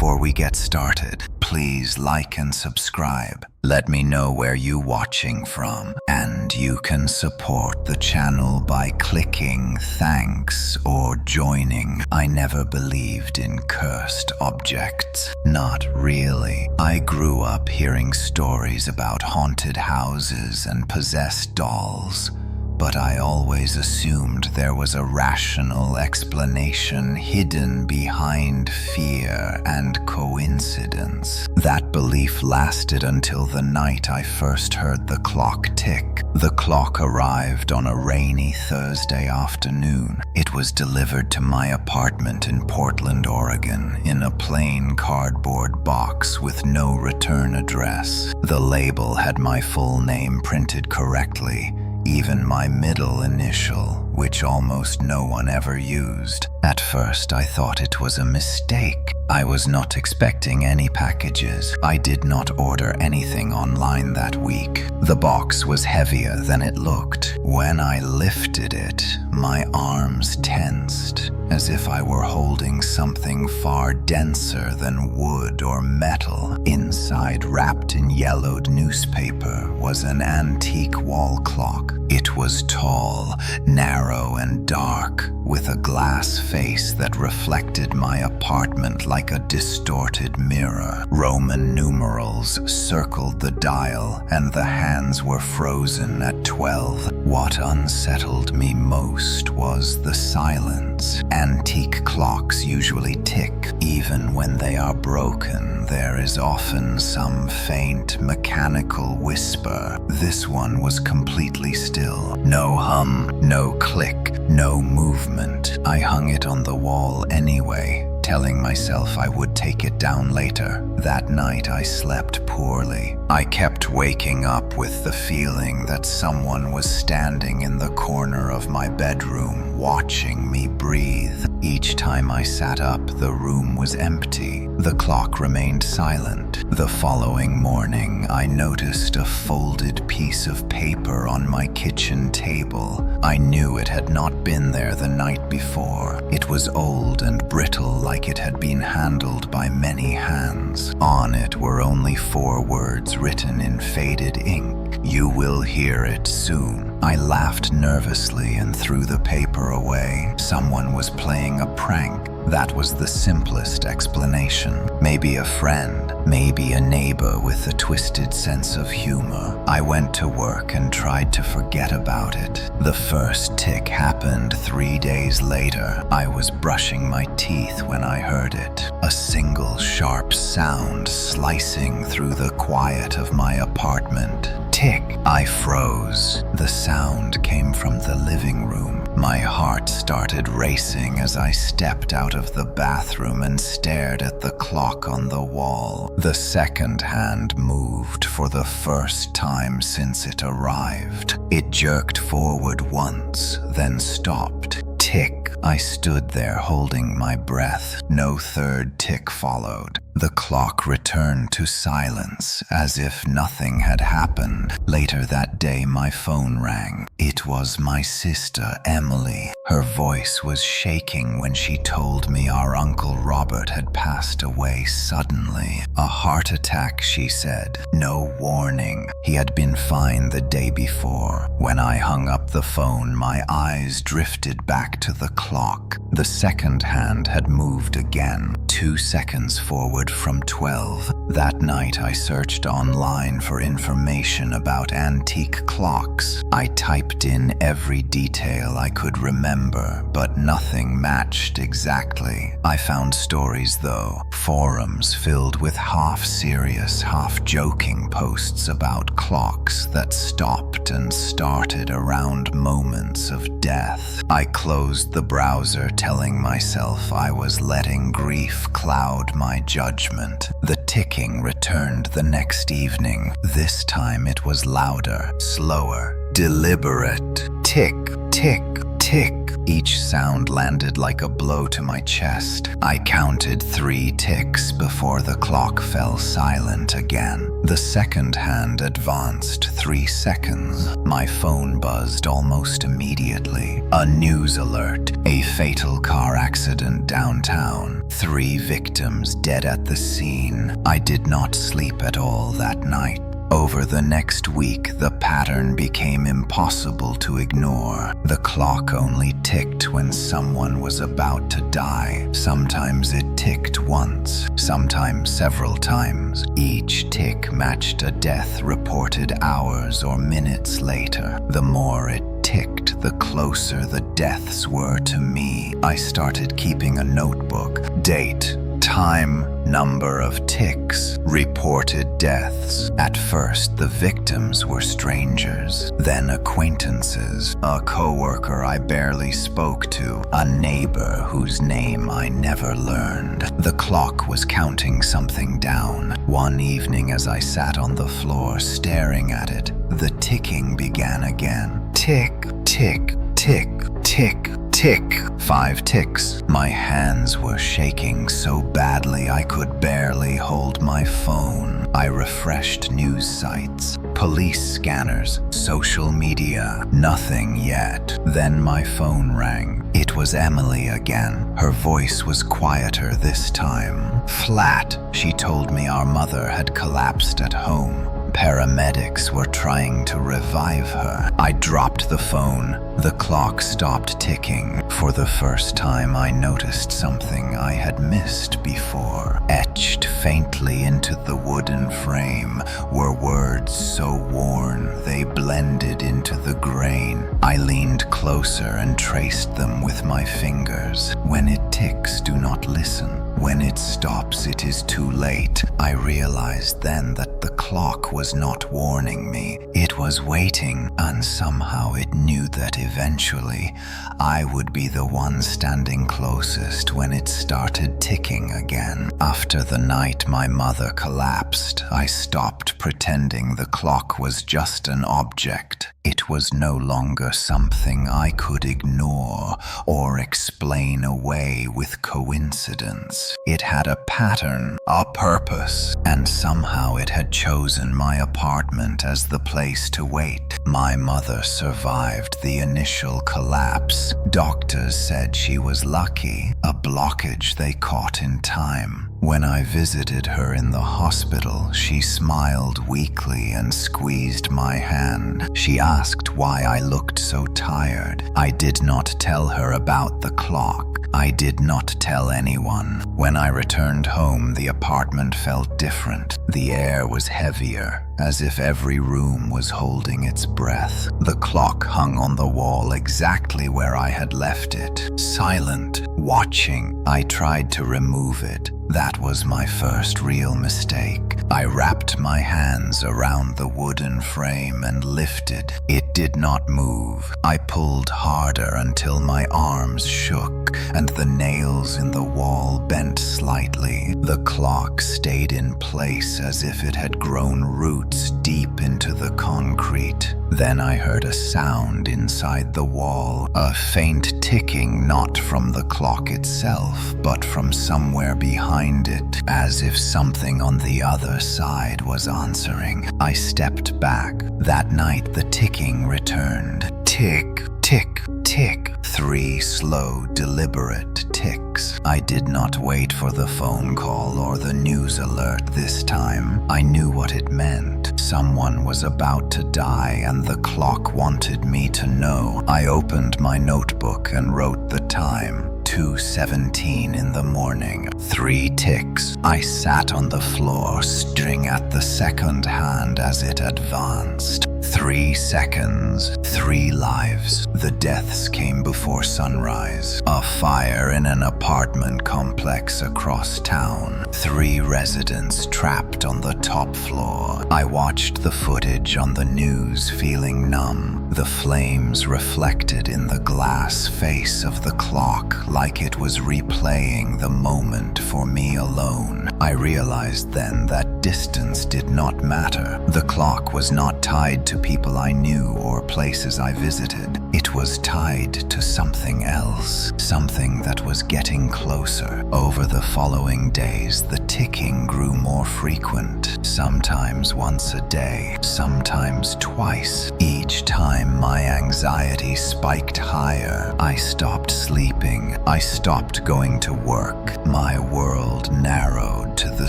Before we get started, please like and subscribe. Let me know where you're watching from, and you can support the channel by clicking thanks or joining. I never believed in cursed objects. Not really. I grew up hearing stories about haunted houses and possessed dolls, but I always assumed there was a rational explanation hidden behind fear and coincidence. That belief lasted until the night I first heard the clock tick. The clock arrived on a rainy Thursday afternoon. It was delivered to my apartment in Portland, Oregon, in a plain cardboard box with no return address. The label had my full name printed correctly, even my middle initial, which almost no one ever used. At first, I thought it was a mistake. I was not expecting any packages. I did not order anything online that week. The box was heavier than it looked. When I lifted it, my arms tensed, as if I were holding something far denser than wood or metal. Inside, wrapped in yellowed newspaper, was an antique wall clock. It was tall, narrow, and dark, with a glass face that reflected my apartment like a distorted mirror. Roman numerals circled the dial, and the hands were frozen at 12. What unsettled me most was the silence. Antique clocks usually tick. Even when they are broken, there is often some faint mechanical whisper. This one was completely still. No hum, no click, no movement. I hung it on the wall anyway, telling myself I would take it down later. That night I slept poorly. I kept waking up with the feeling that someone was standing in the corner of my bedroom, watching me breathe. Each time I sat up, the room was empty. The clock remained silent. The following morning, I noticed a folded piece of paper on my kitchen table. I knew it had not been there the night before. It was old and brittle, like it had been handled by many hands. On it were only 4 words written in faded ink. "You will hear it soon." I laughed nervously and threw the paper away. Someone was playing a prank. That was the simplest explanation. Maybe a friend, maybe a neighbor with a twisted sense of humor. I went to work and tried to forget about it. The first tick happened 3 days later. I was brushing my teeth when I heard it. A single sharp sound slicing through the quiet of my apartment. Tick! I froze. The sound came from the living room. My heart started racing as I stepped out of the bathroom and stared at the clock on the wall. The second hand moved for the first time since it arrived. It jerked forward once, then stopped. Tick! I stood there holding my breath. No third tick followed. The clock returned to silence, as if nothing had happened. Later that day, my phone rang. It was my sister, Emily. Her voice was shaking when she told me our Uncle Robert had passed away suddenly. A heart attack, she said. No warning. He had been fine the day before. When I hung up the phone, my eyes drifted back to the clock. The second hand had moved again, 2 seconds forward from 12. That night I searched online for information about antique clocks. I typed in every detail I could remember, but nothing matched exactly. I found stories though, forums filled with half-serious, half-joking posts about clocks that stopped and started around moments of death. I closed the browser, telling myself I was letting grief cloud my judgment. The ticking returned the next evening. This time it was louder, slower, deliberate. Tick, tick, tick. Each sound landed like a blow to my chest. I counted 3 ticks before the clock fell silent again. The second hand advanced 3 seconds. My phone buzzed almost immediately. A news alert. A fatal car accident downtown. 3 victims dead at the scene. I did not sleep at all that night. Over the next week, the pattern became impossible to ignore. The clock only ticked when someone was about to die. Sometimes it ticked once, sometimes several times. Each tick matched a death reported hours or minutes later. The more it ticked, the closer the deaths were to me. I started keeping a notebook. Date, time, number of ticks, reported deaths. At first, the victims were strangers, then acquaintances, a coworker I barely spoke to, a neighbor whose name I never learned. The clock was counting something down. One evening, as I sat on the floor staring at it, the ticking began again. Tick, tick, tick, tick, tick. 5 ticks. My hands were shaking so badly I could barely hold my phone. I refreshed news sites, police scanners, social media. Nothing yet. Then my phone rang. It was Emily again. Her voice was quieter this time. Flat. She told me our mother had collapsed at home. Paramedics were trying to revive her. I dropped the phone. The clock stopped ticking. For the first time, I noticed something I had missed before. Etched faintly into the wooden frame were words so worn they blended into the grain. I leaned closer and traced them with my fingers. When it ticks, do not listen. When it stops, it is too late. I realized then that the clock was not warning me. It was waiting, and somehow it knew that eventually I would be the one standing closest when it started ticking again. After the night my mother collapsed, I stopped pretending the clock was just an object. It was no longer something I could ignore or explain away with coincidence. It had a pattern, a purpose, and somehow it had chosen my apartment as the place to wait. My mother survived the initial collapse. Doctors said she was lucky, a blockage they caught in time. When I visited her in the hospital, she smiled weakly and squeezed my hand. She asked why I looked so tired. I did not tell her about the clock. I did not tell anyone. When I returned home, the apartment felt different. The air was heavier, as if every room was holding its breath. The clock hung on the wall exactly where I had left it, silent, watching. I tried to remove it. That was my first real mistake. I wrapped my hands around the wooden frame and lifted. It did not move. I pulled harder until my arms shook and the nails in the wall bent slightly. The clock stayed in place as if it had grown roots deep into the concrete. Then I heard a sound inside the wall, a faint ticking not from the clock itself, but from somewhere behind it, as if something on the other side was answering. I stepped back. That night the ticking returned. Tick, tick, tick. 3 slow, deliberate ticks. I did not wait for the phone call or the news alert this time. I knew what it meant. Someone was about to die and the clock wanted me to know. I opened my notebook and wrote the time. 2:17 in the morning. 3 ticks. I sat on the floor, staring at the second hand as it advanced. 3 seconds, 3 lives. The deaths came before sunrise. A fire in an apartment complex across town. 3 residents trapped on the top floor. I watched the footage on the news, feeling numb. The flames reflected in the glass face of the clock like it was replaying the moment for me alone. I realized then that distance did not matter. The clock was not tied to people I knew or places I visited. It It was tied to something else, something that was getting closer. Over the following days, the ticking grew more frequent, sometimes once a day, sometimes twice. Each time my anxiety spiked higher. I stopped sleeping. I stopped going to work. My world narrowed to the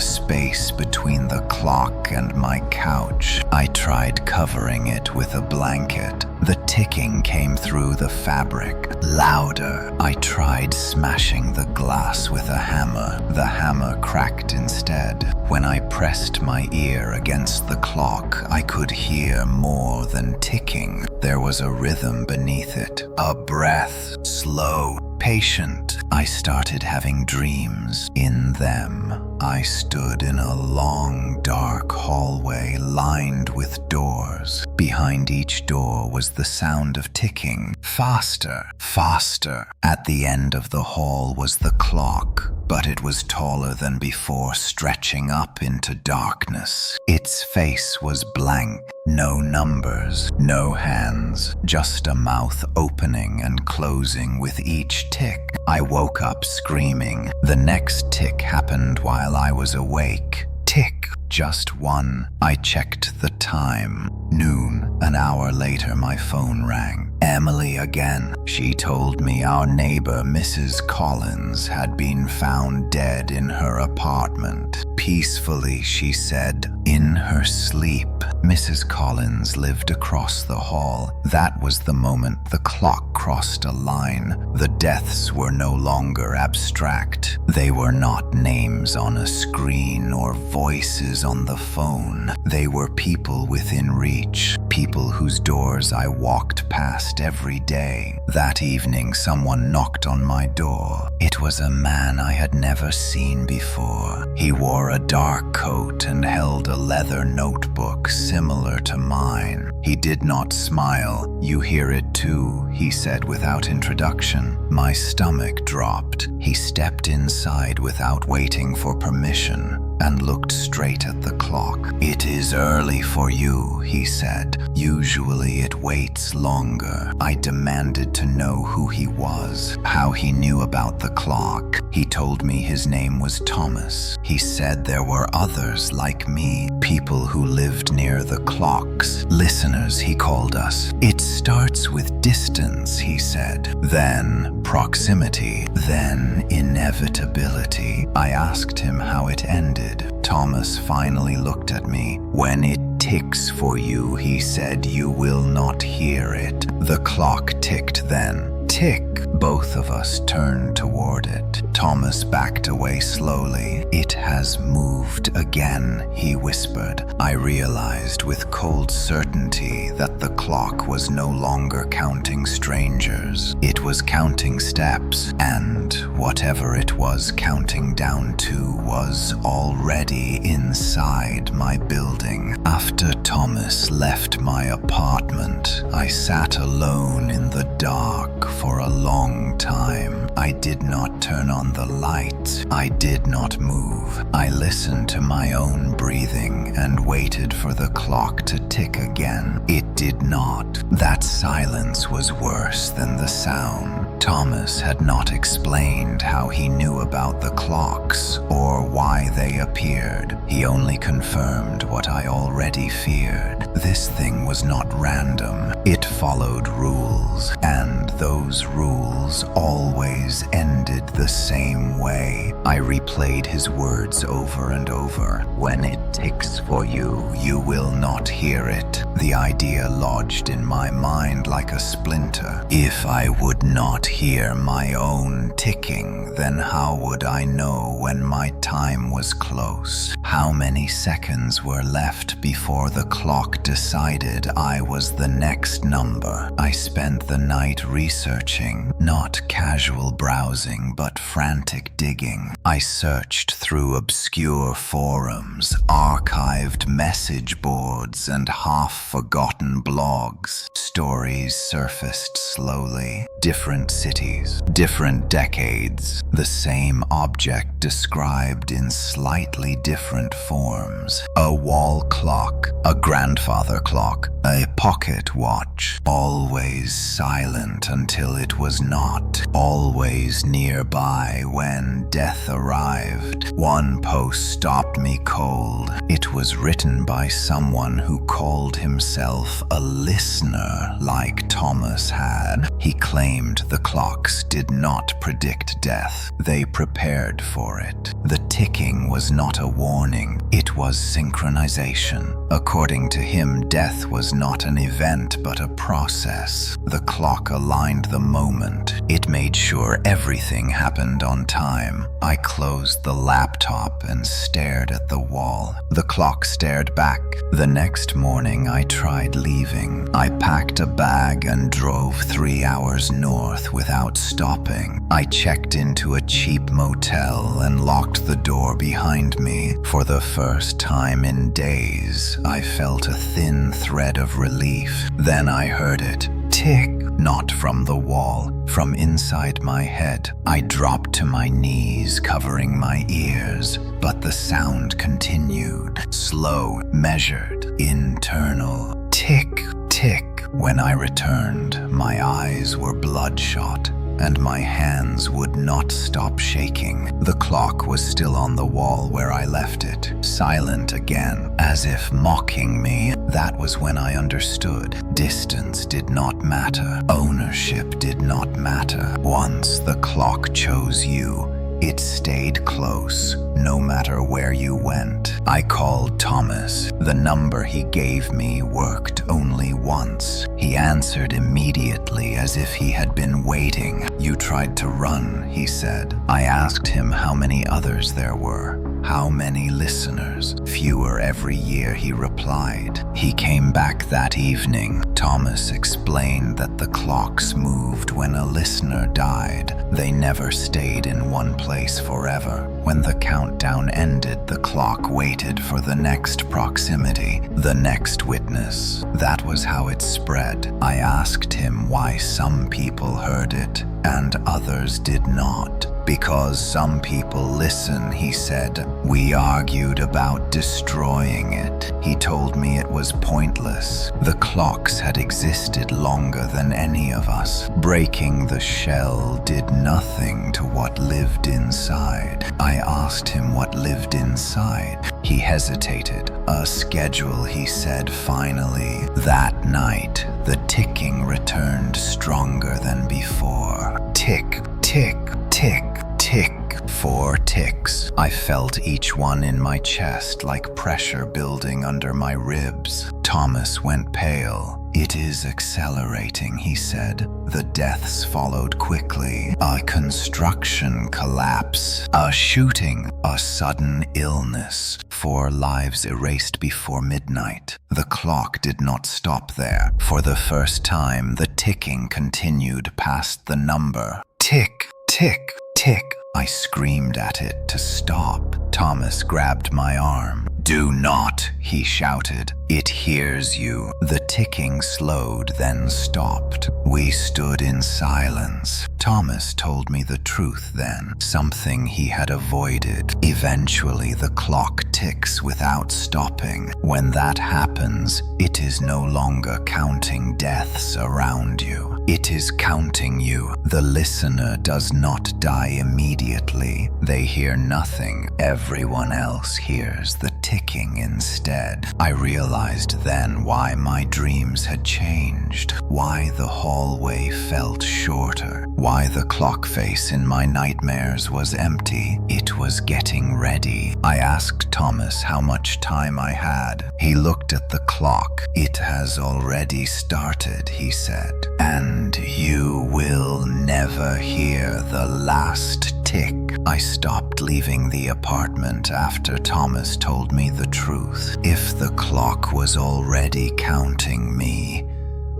space between the clock and my couch. I tried covering it with a blanket. The ticking came through the fabric, louder. I tried smashing the glass with a hammer. The hammer cracked instead. When I pressed my ear against the clock, I could hear more than ticking. There was a rhythm beneath it, a breath, slow, patient. I started having dreams. In them, I stood in a long, dark hallway lined with doors. Behind each door was the sound of ticking. Faster, faster. At the end of the hall was the clock, but it was taller than before, stretching up into darkness. Its face was blank. No numbers, no hands, just a mouth opening and closing with each tick. I woke up screaming. The next tick happened while I was awake. Tick, just one. I checked the time. Noon. An hour later, my phone rang. Emily again. She told me our neighbor, Mrs. Collins, had been found dead in her apartment. Peacefully, she said, in her sleep. Mrs. Collins lived across the hall. That was the moment the clock crossed a line. The deaths were no longer abstract. They were not names on a screen or voices on the phone. They were people within reach, people whose doors I walked past every day. That evening, someone knocked on my door. It was a man I had never seen before. He wore a dark coat and held a leather notebook similar to mine. He did not smile. "You hear it too," he said without introduction. My stomach dropped. He stepped inside without waiting for permission and looked straight at the clock. "It is early for you," he said. "Usually it waits longer." I demanded to know who he was, how he knew about the clock. He told me his name was Thomas. He said there were others like me, people who lived near the clocks. Listeners, he called us. "It starts with distance," he said. "Then proximity, then inevitability." I asked him how it ended. Thomas finally looked at me. "When it ticks for you," he said, "you will not hear it." The clock ticked then. Tick. Both of us turned toward it. Thomas backed away slowly. "It has moved again," he whispered. I realized with cold certainty that the clock was no longer counting strangers. It was counting steps, and whatever it was counting down to was already inside my building. After Thomas left my apartment, I sat alone in the dark for a long time. I did not turn on the light. I did not move. I listened to my own breathing and waited for the clock to tick again. It did not. That silence was worse than the sound. Thomas had not explained how he knew about the clocks or why they appeared. He only confirmed what I already feared. This thing was not random. It followed rules, and those rules always ended the same way. I replayed his words over and over. "When it ticks for you, you will not hear it." The idea lodged in my mind like a splinter. If I would not hear my own ticking, then how would I know when my time was close? How many seconds were left before the clock decided I was the next number? I spent the night researching, not casual browsing, but frantic digging. I searched through obscure forums, archived message boards, and half half-forgotten blogs. Stories surfaced slowly. Different cities, different decades, the same object described in slightly different forms. A wall clock, a grandfather clock, a pocket watch, always silent until it was not, always nearby when death arrived. One post stopped me cold. It was written by someone who called himself a listener like Thomas had. He claimed the clocks did not predict death. They prepared for it. The ticking was not a warning. It was synchronization. According to him, death was not an event but a process. The clock aligned the moment. It made sure everything happened on time. I closed the laptop and stared at the wall. The clock stared back. The next morning I tried leaving. I packed a bag and drove 3 hours north without stopping. I checked into a cheap motel and locked the door behind me. For the first time in days, I felt a thin thread of relief. Then I heard it. Tick. Not from the wall, from inside my head. I dropped to my knees, covering my ears, but the sound continued. Slow, measured, internal. Tick, tick. When I returned, my eyes were bloodshot, and my hands would not stop shaking. The clock was still on the wall where I left it, silent again, as if mocking me. That was when I understood. Distance did not matter. Ownership did not matter. Once the clock chose you, it stayed close, no matter where you went. I called Thomas. The number he gave me worked only once. He answered immediately as if he had been waiting. You tried to run, he said. I asked him how many others there were. How many listeners? Fewer every year, he replied. He came back that evening. Thomas explained that the clocks moved when a listener died. They never stayed in one place forever. When the countdown ended, the clock waited for the next proximity, the next witness. That was how it spread. I asked him why some people heard it and others did not. Because some people listen, he said. We argued about destroying it. He told me it was pointless. The clocks had existed longer than any of us. Breaking the shell did nothing to what lived inside. I asked him what lived inside. He hesitated. A schedule, he said finally. That night, the ticking returned stronger than before. Tick, tick, tick, tick. 4 ticks. I felt each one in my chest like pressure building under my ribs. Thomas went pale. It is accelerating, he said. The deaths followed quickly. A construction collapse, a shooting, a sudden illness. 4 lives erased before midnight. The clock did not stop there. For the first time, the ticking continued past the number. Tick, tick, tick. I screamed at it to stop. Thomas grabbed my arm. Do not, he shouted. It hears you. The ticking slowed, then stopped. We stood in silence. Thomas told me the truth then, something he had avoided. Eventually, the clock ticks without stopping. When that happens, it is no longer counting deaths around you. It is counting you. The listener does not die immediately. They hear nothing. Everyone else hears the ticking instead. I realized then why my dreams had changed, why the hallway felt shorter, why the clock face in my nightmares was empty. It was getting ready. I asked Thomas how much time I had. He looked at the clock. It has already started, he said. And you will never hear the last tick. I stopped leaving the apartment after Thomas told me the truth. If the clock was already counting me,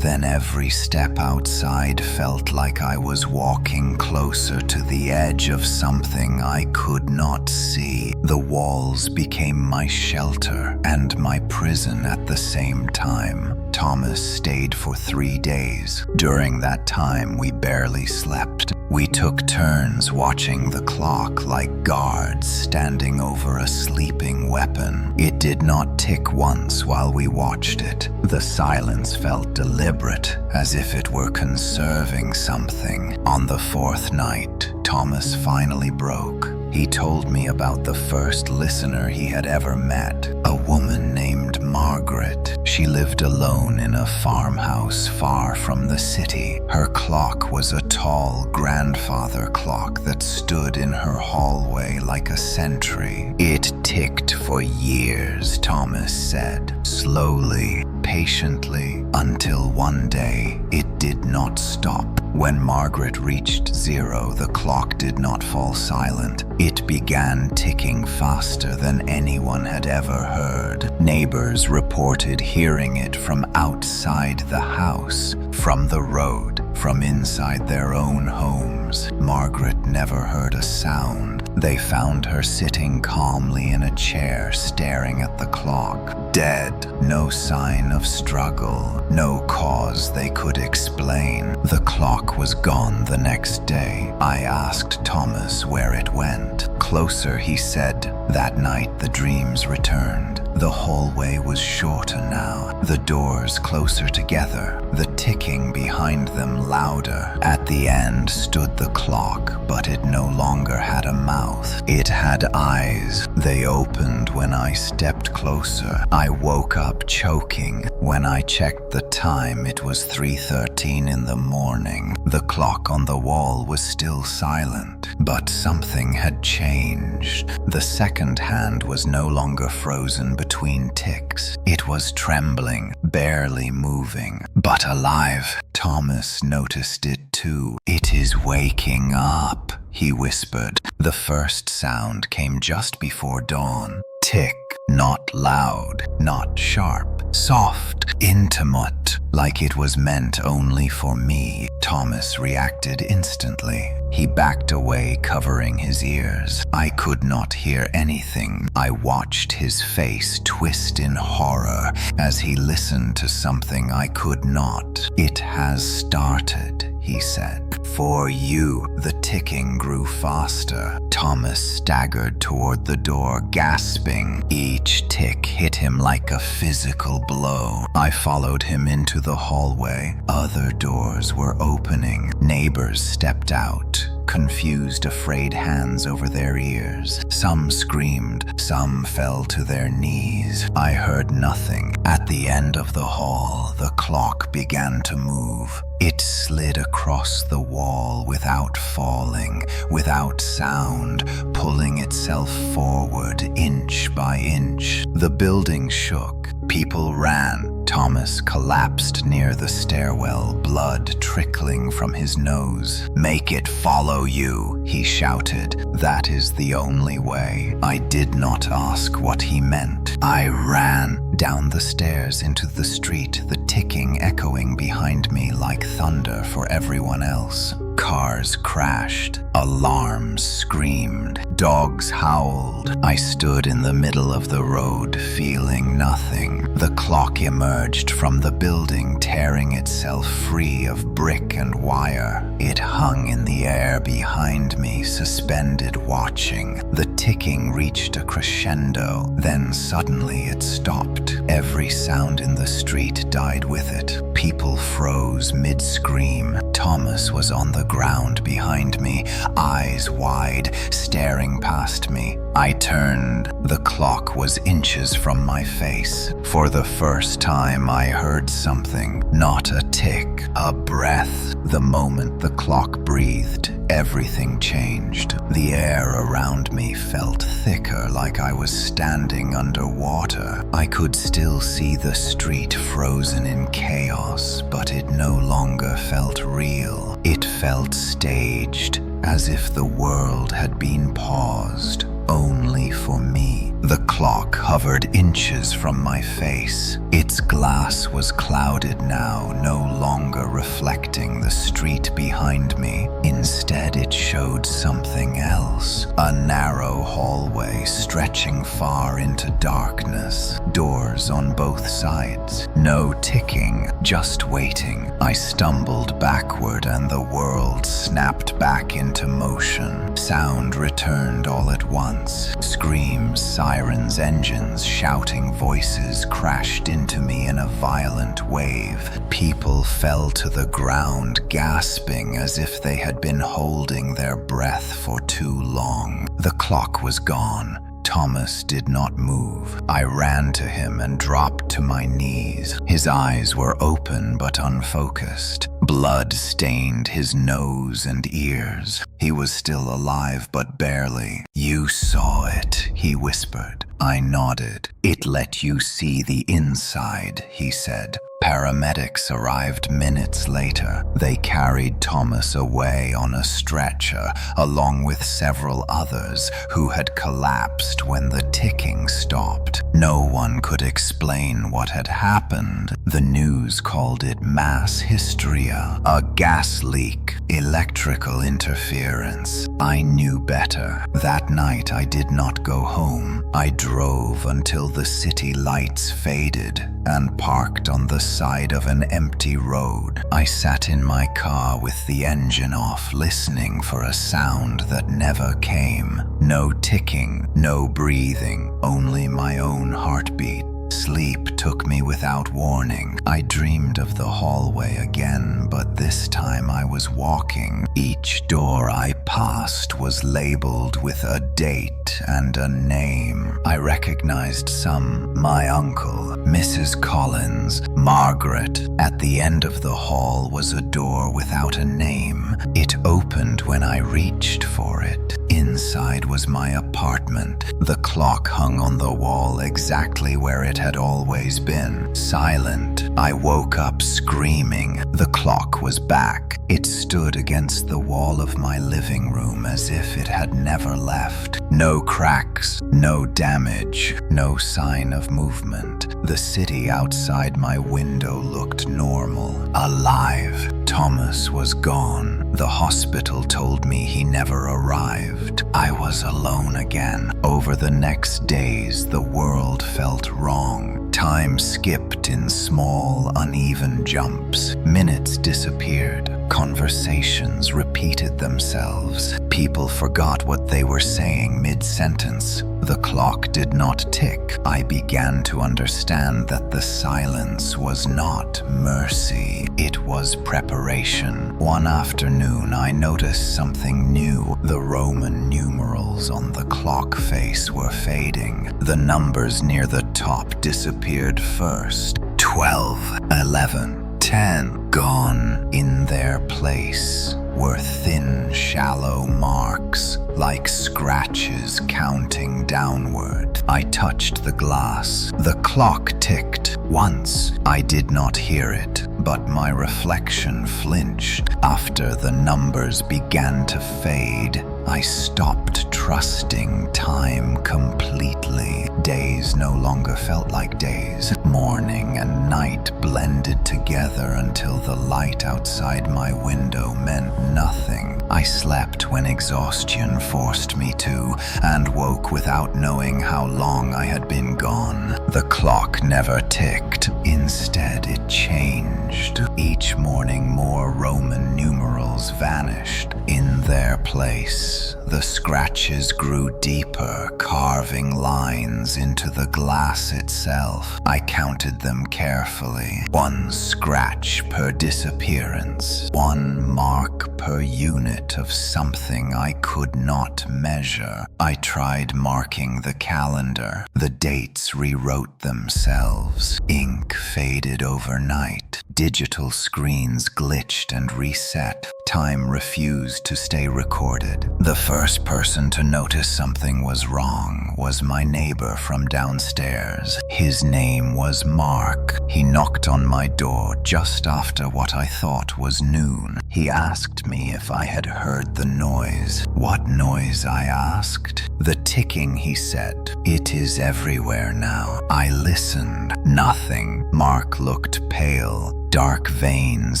Then every step outside felt like I was walking closer to the edge of something I could not see. The walls became my shelter and my prison at the same time. Thomas stayed for 3 days. During that time, we barely slept. We took turns watching the clock like guards standing over a sleeping weapon. It did not tick once while we watched it. The silence felt deliberate, as if it were conserving something. On the 4th night, Thomas finally broke. He told me about the first listener he had ever met, a woman named Margaret. She lived alone in a farmhouse far from the city. Her clock was a tall grandfather clock that stood in her hallway like a sentry. It ticked for years, Thomas said, slowly, patiently, until one day it did not stop. When Margaret reached 0, the clock did not fall silent. It began ticking faster than anyone had ever heard. Neighbors reported hearing it from outside the house, from the road, from inside their own homes. Margaret never heard a sound. They found her sitting calmly in a chair, staring at the clock. Dead. No sign of struggle. No cause they could explain. The clock was gone the next day. I asked Thomas where it went. Closer, he said. That night the dreams returned. The hallway was shorter now, the doors closer together, the ticking behind them louder. At the end stood the clock, but it no longer had a mouth. It had eyes. They opened when I stepped closer. I woke up choking. When I checked the time, it was 3:13 in the morning. The clock on the wall was still silent, but something had changed. The second hand was no longer frozen between ticks. It was trembling, barely moving, but alive. Thomas noticed it too. "It is waking up," he whispered. The first sound came just before dawn. Tick, not loud, not sharp, soft, intimate, like it was meant only for me. Thomas reacted instantly. He backed away, covering his ears. I could not hear anything. I watched his face twist in horror as he listened to something I could not. "It has started," he said. "For you." The ticking grew faster. Thomas staggered toward the door, gasping. Each tick hit him like a physical blow. I followed him into the hallway. Other doors were opening. Neighbors stepped out, confused, afraid hands over their ears. Some screamed, some fell to their knees. I heard nothing. At the end of the hall, the clock began to move. It slid across the wall without falling, without sound, pulling itself forward inch by inch. The building shook. People ran. Thomas collapsed near the stairwell, blood trickling from his nose. "Make it follow you," he shouted. "That is the only way." I did not ask what he meant. I ran down the stairs into the street, the ticking echoing behind me like thunder for everyone else. Cars crashed. Alarms screamed. Dogs howled. I stood in the middle of the road, feeling nothing. The clock emerged from the building, tearing itself free of brick and wire. It hung in the air behind me, suspended, watching. The ticking reached a crescendo. Then suddenly it stopped. Every sound in the street died with it. People froze mid-scream. Thomas was on the ground behind me, eyes wide, staring past me. I turned. The clock was inches from my face. For the first time, I heard something. Not a tick, a breath. The moment the clock breathed, everything changed. The air around me felt thicker, like I was standing underwater. I could still see the street frozen in chaos, but it no longer felt real. It felt staged, as if the world had been paused only for me. The clock hovered inches from my face. Its glass was clouded now, no longer reflecting the street behind me. Instead, it showed something else. A narrow hallway stretching far into darkness. Doors on both sides. No ticking, just waiting. I stumbled backward and the world snapped back into motion. Sound returned all at once. Screams, sirens, engines, shouting voices crashed into me in a violent wave. People fell to the ground, gasping as if they had been holding their breath for too long. The clock was gone. Thomas did not move. I ran to him and dropped to my knees. His eyes were open but unfocused. Blood stained his nose and ears. He was still alive, but barely. "You saw it," he whispered. I nodded. "It let you see the inside," he said. Paramedics arrived minutes later. They carried Thomas away on a stretcher, along with several others who had collapsed when the ticking stopped. No one could explain what had happened. The news called it mass hysteria, a gas leak, electrical interference. I knew better. That night I did not go home. I drove until the city lights faded and parked on the side of an empty road. I sat in my car with the engine off, listening for a sound that never came. No ticking, no breathing, only my own heartbeat. Sleep took me without warning. I dreamed of the hallway again, but this time I was walking. Each door I passed was labeled with a date and a name. I recognized some: my uncle, Mrs. Collins, Margaret. At the end of the hall was a door without a name. It opened when I reached for it. Inside was my apartment. The clock hung on the wall exactly where it had always been. Silent. I woke up screaming. The clock was back. It stood against the wall of my living room as if it had never left. No cracks, no damage, no sign of movement. The city outside my window looked normal, alive. Thomas was gone. The hospital told me he never arrived. I was alone again. Over the next days, the world felt wrong. Time skipped in small, uneven jumps. Minutes disappeared. Conversations repeated themselves. People forgot what they were saying mid-sentence. The clock did not tick. I began to understand that the silence was not mercy. It was preparation. One afternoon, I noticed something new. The Roman numerals on the clock face were fading. The numbers near the top disappeared first. 12, 11, 10, gone. In their place were thin, shallow marks, like scratches counting downward. I touched the glass. The clock ticked once. I did not hear it, but my reflection flinched. After the numbers began to fade, I stopped trusting time completely. Days no longer felt like days. Morning and night blended together until the light outside my window meant nothing. I slept when exhaustion forced me to, and woke without knowing how long I had been gone. The clock never ticked. Instead, it changed. Each morning, more Roman numerals vanished. In their place, the scratches grew deeper, carving lines into the glass itself. I counted them carefully. 1 scratch per disappearance. 1 mark per unit of something I could not measure. I tried marking the calendar. The dates rewrote themselves. Ink faded overnight. Digital screens glitched and reset. Time refused to stay recorded. The first person to notice something was wrong was my neighbor from downstairs. His name was Mark. He knocked on my door just after what I thought was noon. He asked me if I had heard the noise. What noise, I asked. The ticking, he said. It is everywhere now. I listened. Nothing. Mark looked pale. Dark veins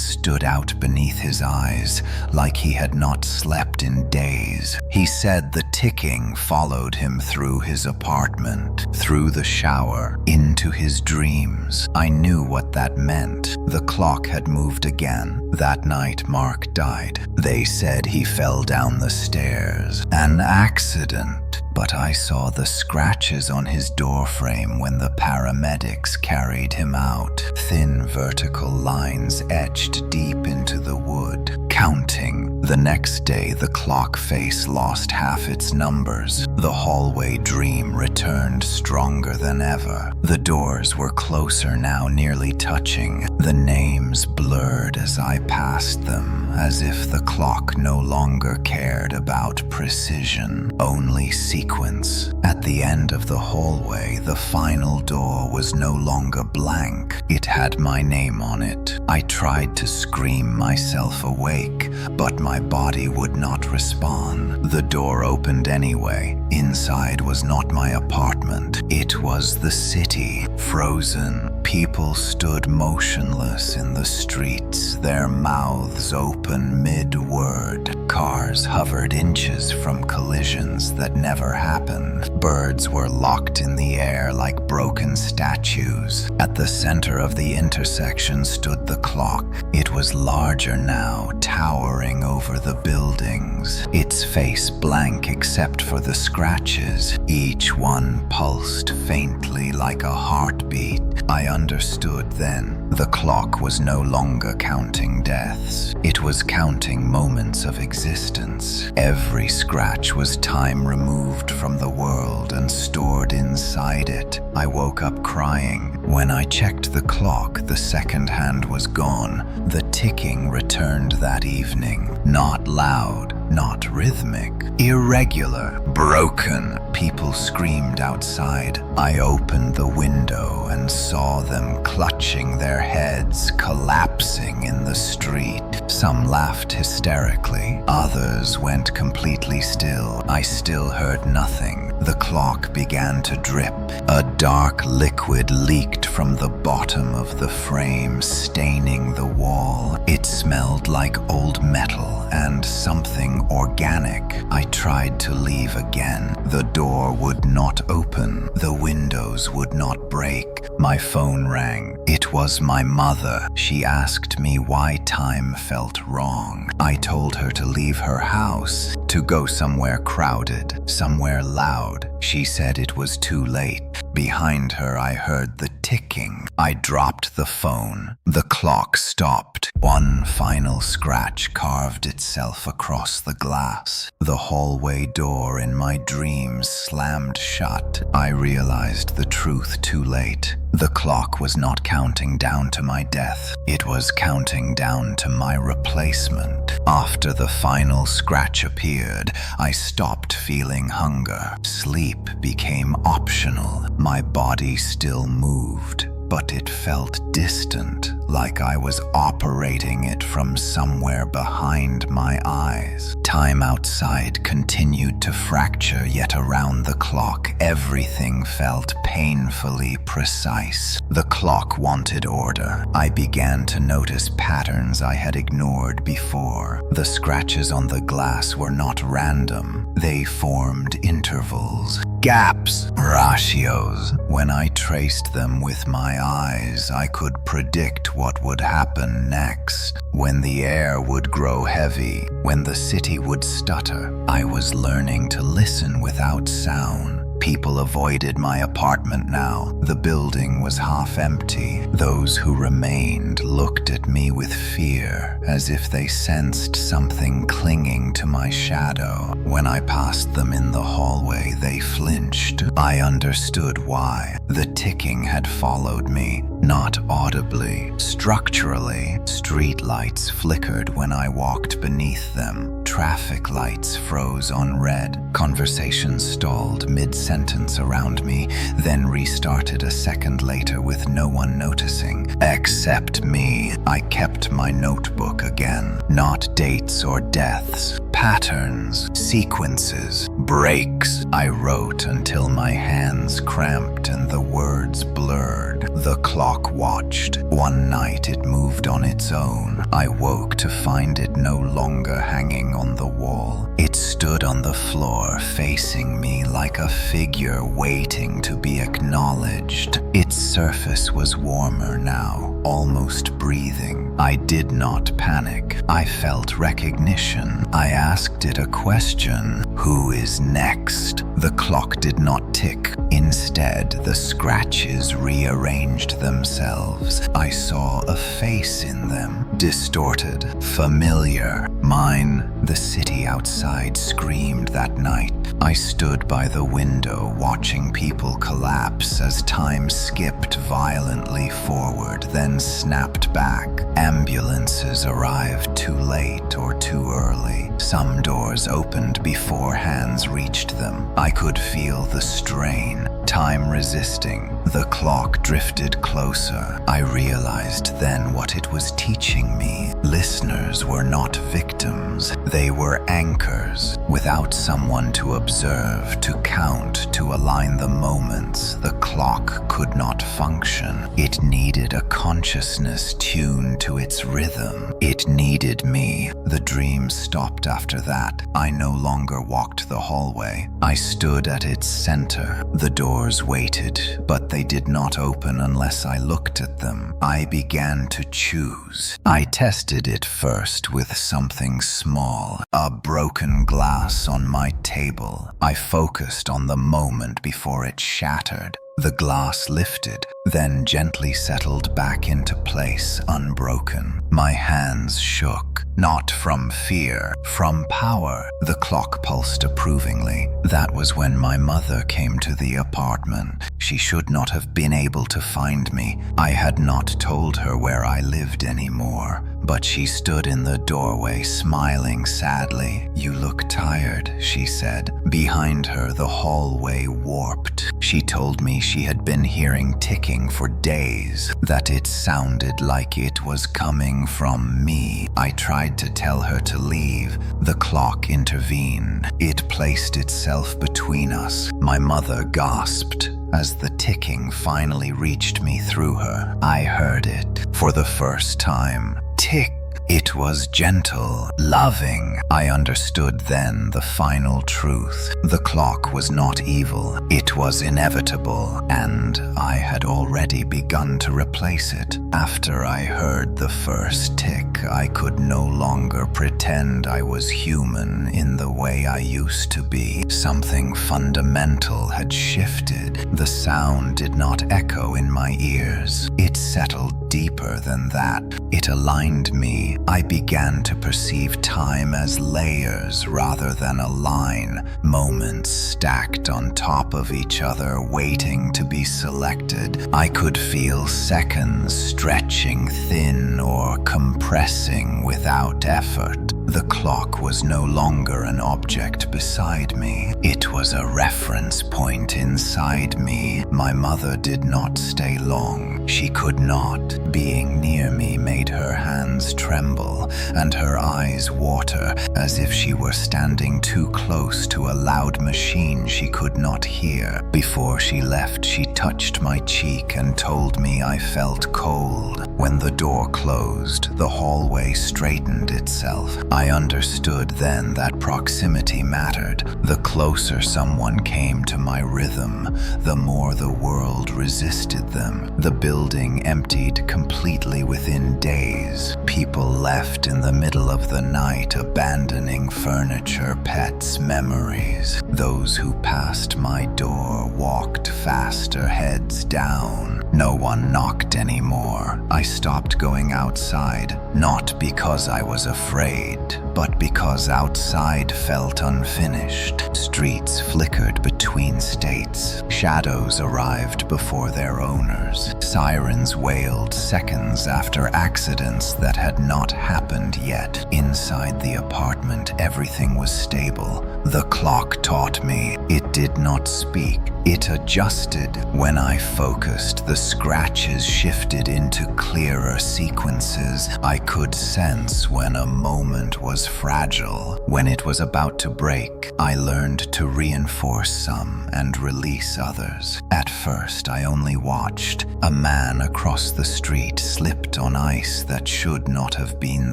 stood out beneath his eyes, like he had not slept in days. He said the ticking followed him through his apartment, through the shower, into his dreams. I knew what that meant. The clock had moved again. That night, Mark died. They said he fell down the stairs. An accident. But I saw the scratches on his doorframe when the paramedics carried him out. Thin vertical lines etched deep into the wood. Counting. The next day, the clock face lost half its numbers. The hallway dream returned stronger than ever. The doors were closer now, nearly touching. The names blurred as I passed them, as if the clock no longer cared about precision, only sequence. At the end of the hallway, the final door was no longer blank. It had my name on it. I tried to scream myself awake, but my body would not respond. The door opened anyway. Inside was not my apartment. It was the city, frozen. People stood motionless in the streets, their mouths open mid-word. Cars hovered inches from collisions that never happened. Birds were locked in the air like broken statues. At the center of the intersection stood the clock. It was larger now, towering over the buildings, its face blank except for the scratches. Each one pulsed faintly like a heartbeat. I understood then. The clock was no longer counting deaths. It was counting moments of existence. Every scratch was time removed from the world and stored inside it. I woke up crying. When I checked the clock, the second hand was gone. The ticking returned that evening. Not loud, not rhythmic, irregular, broken. People screamed outside. I opened the window and saw them clutching their heads, collapsing in the street. Some laughed hysterically. Others went completely still. I still heard nothing. The clock began to drip. A dark liquid leaked from the bottom of the frame, staining the wall. It smelled like old metal and something organic. I tried to leave again. The door would not open. The windows would not break. My phone rang. It was my mother. She asked me why time felt wrong. I told her to leave her house, to go somewhere crowded, somewhere loud. She said it was too late. Behind her, I heard the ticking. I dropped the phone. The clock stopped. One final scratch carved itself across the glass. The hallway door in my dreams slammed shut. I realized the truth too late. The clock was not counting down to my death. It was counting down to my replacement. After the final scratch appeared, I stopped feeling hunger. Sleep became optional. My body still moved, but it felt distant, like I was operating it from somewhere behind my eyes. Time outside continued to fracture, yet around the clock, everything felt painfully precise. The clock wanted order. I began to notice patterns I had ignored before. The scratches on the glass were not random. They formed intervals, gaps, ratios. When I traced them with my eyes, I could predict what would happen next. When the air would grow heavy, when the city would stutter. I was learning to listen without sound. People avoided my apartment now. The building was half empty. Those who remained looked at me with fear, as if they sensed something clinging to my shadow. When I passed them in the hallway, they flinched. I understood why. The ticking had followed me. not audibly. Structurally, street lights flickered when I walked beneath them. Traffic lights froze on red. Conversations stalled mid-sentence around me, then restarted a second later with no one noticing. Except me. I kept my notebook again. Not dates or deaths. Patterns, sequences, breaks. I wrote until my hands cramped and the words blurred. The clock watched. One night it moved on its own. I woke to find it no longer hanging on the wall. It stood on the floor facing me like a figure waiting to be acknowledged. Its surface was warmer now, almost breathing. I did not panic. I felt recognition. I asked it a question. Who is next? The clock did not tick. Instead, the scratches rearranged themselves. I saw a face in them, distorted, familiar. Mine. The city outside screamed that night. I stood by the window watching people collapse as time skipped violently forward, then snapped back. Ambulances arrived too late or too early. Some doors opened before hands reached them. I could feel the strain, time resisting. The clock drifted closer. I realized then what it was teaching me. Listeners were not victims. They were anchors. Without someone to observe, to count, to align the moments, the clock could not function. It needed a consciousness tuned to its rhythm. It needed me. The dream stopped after that. I no longer walked the hallway. I stood at its center. The doors waited, but they did not open unless I looked at them. I began to choose. I tested it first with something small, a broken glass on my table. I focused on the moment before it shattered. The glass lifted, then gently settled back into place, unbroken. My hands shook, not from fear, from power. The clock pulsed approvingly. That was when my mother came to the apartment. She should not have been able to find me. I had not told her where I lived anymore. But she stood in the doorway, smiling sadly. "You look tired," she said. Behind her, the hallway warped. She told me she had been hearing ticking for days, that it sounded like it was coming from me. I tried to tell her to leave. The clock intervened. It placed itself between us. My mother gasped. As the ticking finally reached me through her, I heard it for the first time. Tick. It was gentle, loving. I understood then the final truth. The clock was not evil. It was inevitable, and I had already begun to replace it. After I heard the first tick, I could no longer pretend I was human in the way I used to be. Something fundamental had shifted. The sound did not echo in my ears. It settled deeper than that. It aligned me. I began to perceive time as layers rather than a line, moments stacked on top of each other waiting to be selected. I could feel seconds stretching thin or compressing without effort. The clock was no longer an object beside me. It was a reference point inside me. My mother did not stay long. She could not. Being near me made her hands tremble and her eyes water as if she were standing too close to a loud machine she could not hear. Before she left, she touched my cheek and told me I felt cold. When the door closed, the hallway straightened itself. I understood then that proximity mattered. The closer someone came to my rhythm, the more the world resisted them. The building emptied completely within days. People left in the middle of the night, abandoning furniture, pets, memories. Those who passed my door walked faster, heads down. No one knocked anymore. I stopped going outside, not because I was afraid, but because outside felt unfinished. Streets flickered between states. Shadows arrived before their owners. Sirens wailed seconds after accidents that had not happened yet. Inside the apartment, everything was stable. The clock taught me it did not speak. It adjusted. When I focused, the scratches shifted into clearer sequences. I could sense when a moment was fragile. When it was about to break, I learned to reinforce some and release others. At first, I only watched. A man across the street slipped on ice that should not have been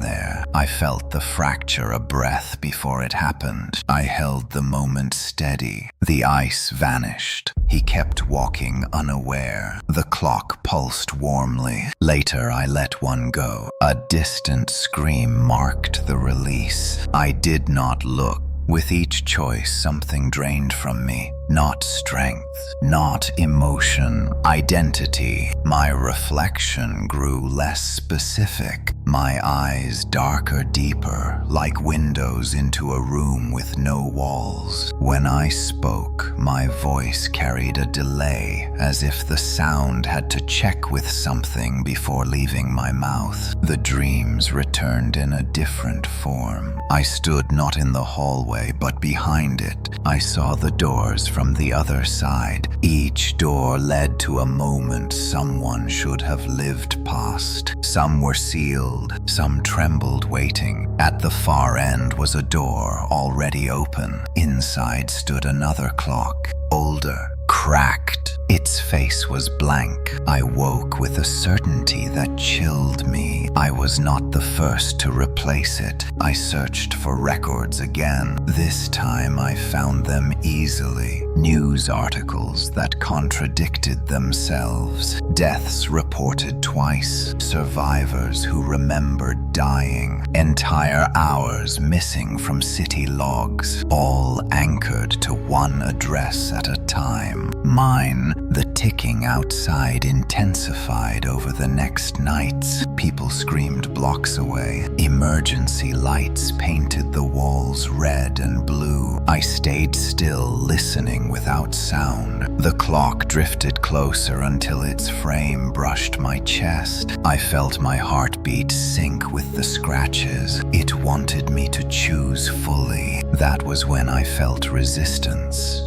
there. I felt the fracture a breath before it happened. I held the moment steady. The ice vanished. He kept walking unaware. The clock pulsed warmly. Later, I let one go. A distant scream marked the release. I did not look. With each choice, something drained from me. Not strength, not emotion, identity. My reflection grew less specific. My eyes darker, deeper, like windows into a room with no walls. When I spoke, my voice carried a delay, as if the sound had to check with something before leaving my mouth. The dreams returned in a different form. I stood not in the hallway, but behind it. I saw the doors from the other side. Each door led to a moment someone should have lived past. Some were sealed, some trembled waiting. At the far end was a door already open. Inside stood another clock, older, cracked. Its face was blank. I woke with a certainty that chilled me. I was not the first to replace it. I searched for records again. This time I found them easily. News articles that contradicted themselves. Deaths reported twice. Survivors who remembered dying. Entire hours missing from city logs. All anchored to one address at a time. Mine. The ticking outside intensified over the next nights. People screamed blocks away. Emergency lights painted the walls red and blue. I stayed still, listening without sound. The clock drifted closer until its frame brushed my chest. I felt my heartbeat sink with the scratches. It wanted me to choose fully. That was when I felt resistance.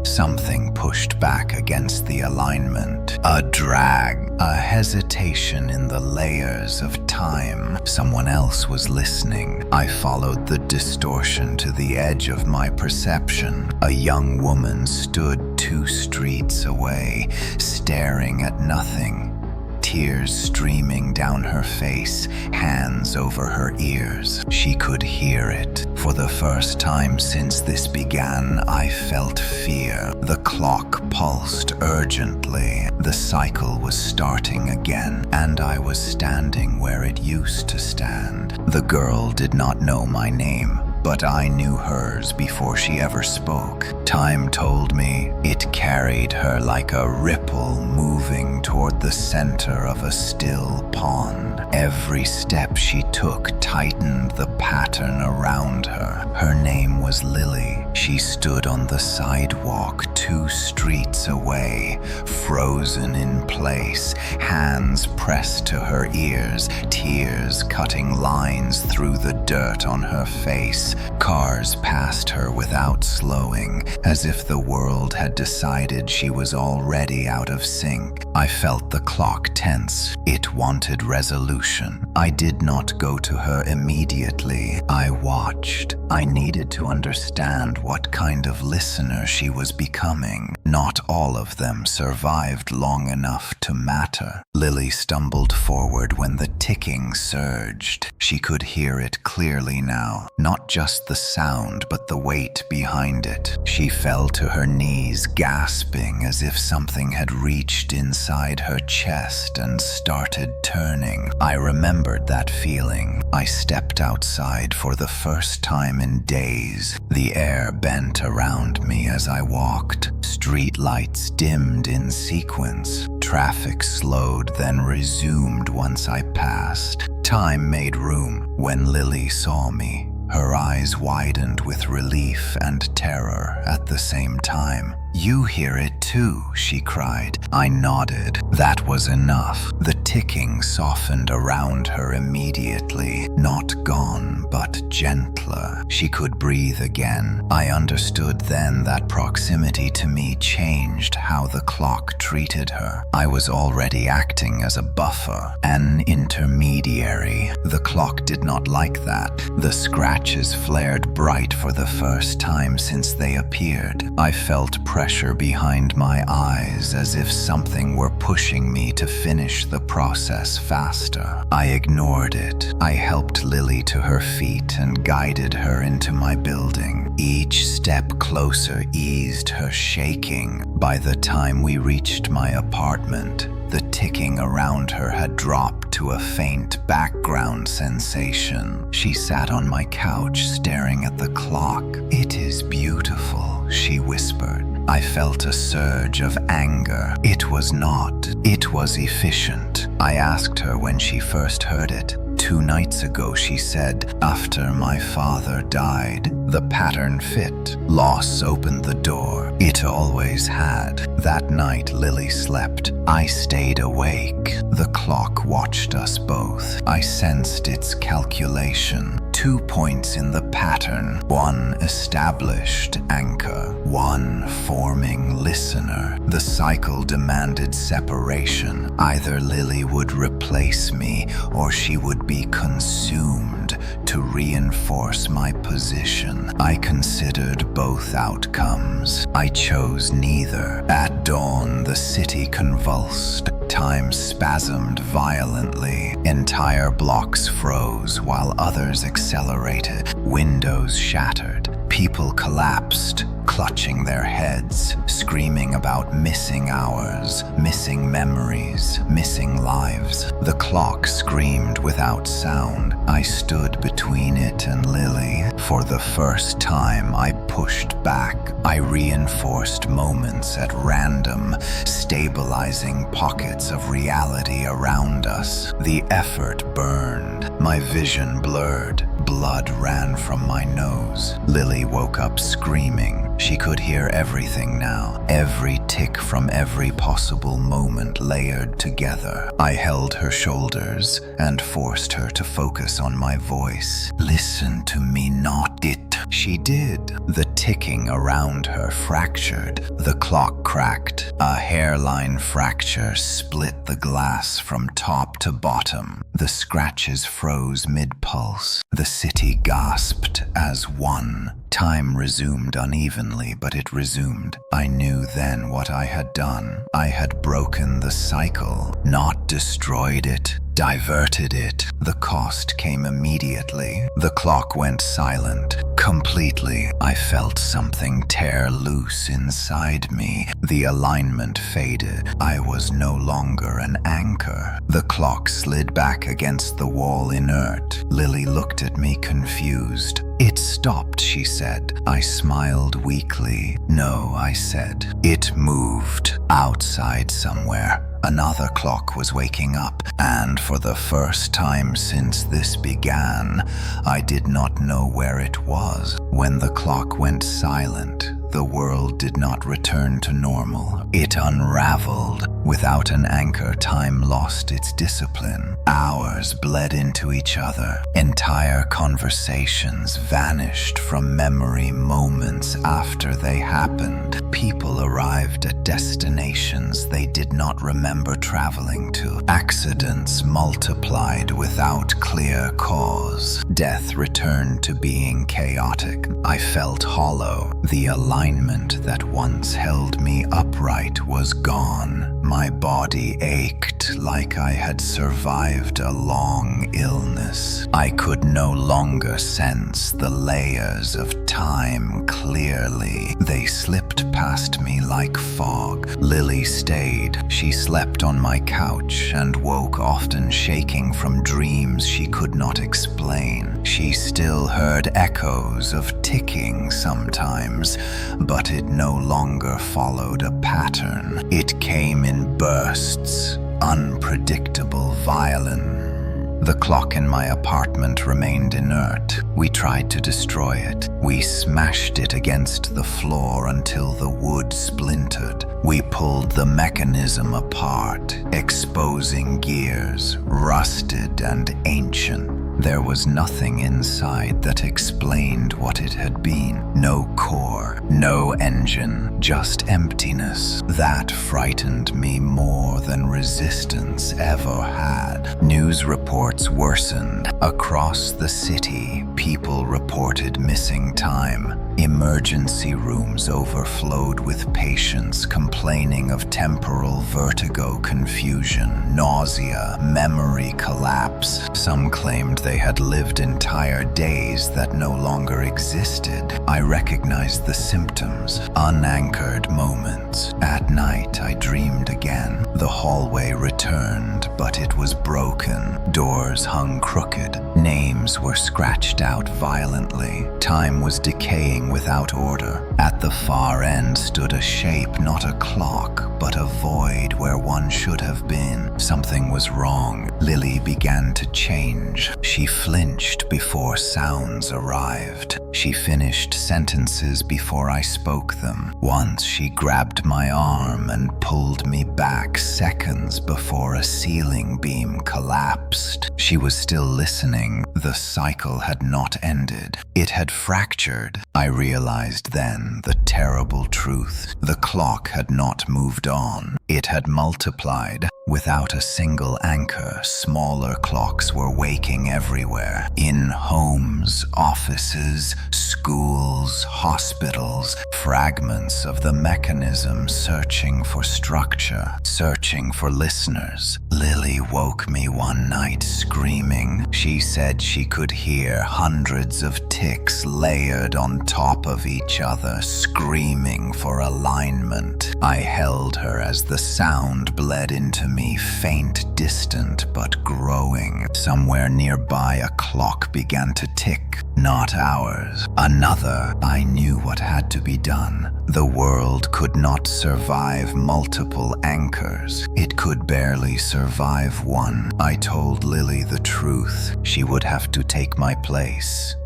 Something pushed back against the alignment. A drag, a hesitation in the layers of time. Someone else was listening. I followed the distortion to the edge of my perception. A young woman stood 2 streets away, staring at nothing. Tears streaming down her face, hands over her ears. She could hear it. For the first time since this began, I felt fear. The clock pulsed urgently. The cycle was starting again, and I was standing where it used to stand. The girl did not know my name, but I knew hers before she ever spoke. Time told me it carried her like a ripple moving toward the center of a still pond. Every step she took tightened the pattern around her. Her name was Lily. She stood on the sidewalk 2 streets away, frozen in place, hands pressed to her ears, tears cutting lines through the dirt on her face. Cars passed her without slowing, as if the world had decided she was already out of sync. I felt the clock tense. It wanted resolution. I did not go to her immediately. I watched. I needed to understand what kind of listener she was becoming. Not all of them survived long enough to matter. Lily stumbled forward when the ticking surged. She could hear it clearly now, not just the sound, but the weight behind it. She fell to her knees, gasping as if something had reached inside her chest and started turning. I remembered that feeling. I stepped outside for the first time in days. The air bent around me as I walked. Street lights dimmed in sequence. Traffic slowed, then resumed once I passed. Time made room. When Lily saw me, Her eyes widened with relief and terror at the same time. "You hear it too," she cried. I nodded. That was enough. The ticking softened around her immediately, not gone, but gentler. She could breathe again. I understood then that proximity to me changed how the clock treated her. I was already acting as a buffer, an intermediary. The clock did not like that. The scratches flared bright for the first time since they appeared. I felt pressure behind my eyes, as if something were pushing me to finish the process faster. I ignored it. I helped Lily to her feet and guided her into my building. Each step closer eased her shaking. By the time we reached my apartment, the ticking around her had dropped to a faint background sensation. She sat on my couch staring at the clock. "It is beautiful," she whispered. I felt a surge of anger. It was not. It was efficient. I asked her when she first heard it. 2 nights ago, she said, after my father died. The pattern fit. Loss opened the door. It always had. That night, Lily slept. I stayed awake. The clock watched us both. I sensed its calculation. 2 points in the pattern. 1 established anchor. 1 forming listener. The cycle demanded separation. Either Lily would replace me, or she would be consumed to reinforce my position. I considered both outcomes. I chose neither. At dawn, the city convulsed. Time spasmed violently. Entire blocks froze while others accelerated. Windows shattered. People collapsed, clutching their heads, screaming about missing hours, missing memories, missing lives. The clock screamed without sound. I stood between it and Lily. For the first time, I pushed back. I reinforced moments at random, stabilizing pockets of reality around us. The effort burned. My vision blurred. Blood ran from my nose. Lily woke up screaming. She could hear everything now, every tick from every possible moment layered together. I held her shoulders and forced her to focus on my voice. "Listen to me, not it." She did. The ticking around her fractured. The clock cracked. A hairline fracture split the glass from top to bottom. The scratches froze mid-pulse. The city gasped as one. Time resumed unevenly, but it resumed. I knew then what I had done. I had broken the cycle, not destroyed it, diverted it. The cost came immediately. The clock went silent. Completely, I felt something tear loose inside me. The alignment faded. I was no longer an anchor. The clock slid back against the wall inert. Lily looked at me confused. "It stopped," she said. I smiled weakly. "No," I said. "It moved outside somewhere." Another clock was waking up, and for the first time since this began, I did not know where it was. When the clock went silent, the world did not return to normal. It unraveled. Without an anchor, time lost its discipline. Hours bled into each other. Entire conversations vanished from memory moments after they happened. People arrived at destinations they did not remember traveling to. Accidents multiplied without clear cause. Death returned to being chaotic. I felt hollow. The alignment that once held me upright was gone. My body ached like I had survived a long illness. I could no longer sense the layers of time clearly. They slipped past me like fog. Lily stayed. She slept on my couch and woke often shaking from dreams she could not explain. She still heard echoes of ticking sometimes, but it no longer followed a pattern. It came in bursts, unpredictable violence. The clock in my apartment remained inert. We tried to destroy it. We smashed it against the floor until the wood splintered. We pulled the mechanism apart, exposing gears, rusted and ancient. There was nothing inside that explained what it had been. No core, no engine, just emptiness. That frightened me more than resistance ever had. News reports worsened. Across the city, people reported missing time. Emergency rooms overflowed with patients complaining of temporal vertigo, confusion, nausea, memory collapse. Some claimed they had lived entire days that no longer existed. I recognized the symptoms, unanchored moments. At night, I dreamed again. The hallway returned, but it was broken. Doors hung crooked. Names were scratched out violently. Time was decaying without order. At the far end stood a shape, not a clock, but a void where one should have been. Something was wrong. Lily began to change. She flinched before sounds arrived. She finished sentences before I spoke them. Once she grabbed my arm and pulled me back seconds before a ceiling beam collapsed. She was still listening. The cycle had not ended. It had fractured. I realized then the terrible truth. The clock had not moved on. It had multiplied. Without a single anchor, smaller clocks were waking everywhere. In homes, offices, schools, hospitals, fragments of the mechanism searching for structure, searching for listeners. Lily woke me one night screaming. She said she could hear hundreds of ticks layered on top of each other, screaming for alignment. I held her as the sound bled into me, faint, distant, but growing. Somewhere nearby, a clock began to tick. Not hours. Another. I knew what had to be done. The world could not survive multiple anchors. It could barely survive one. I told Lily the truth. She would have to take my place.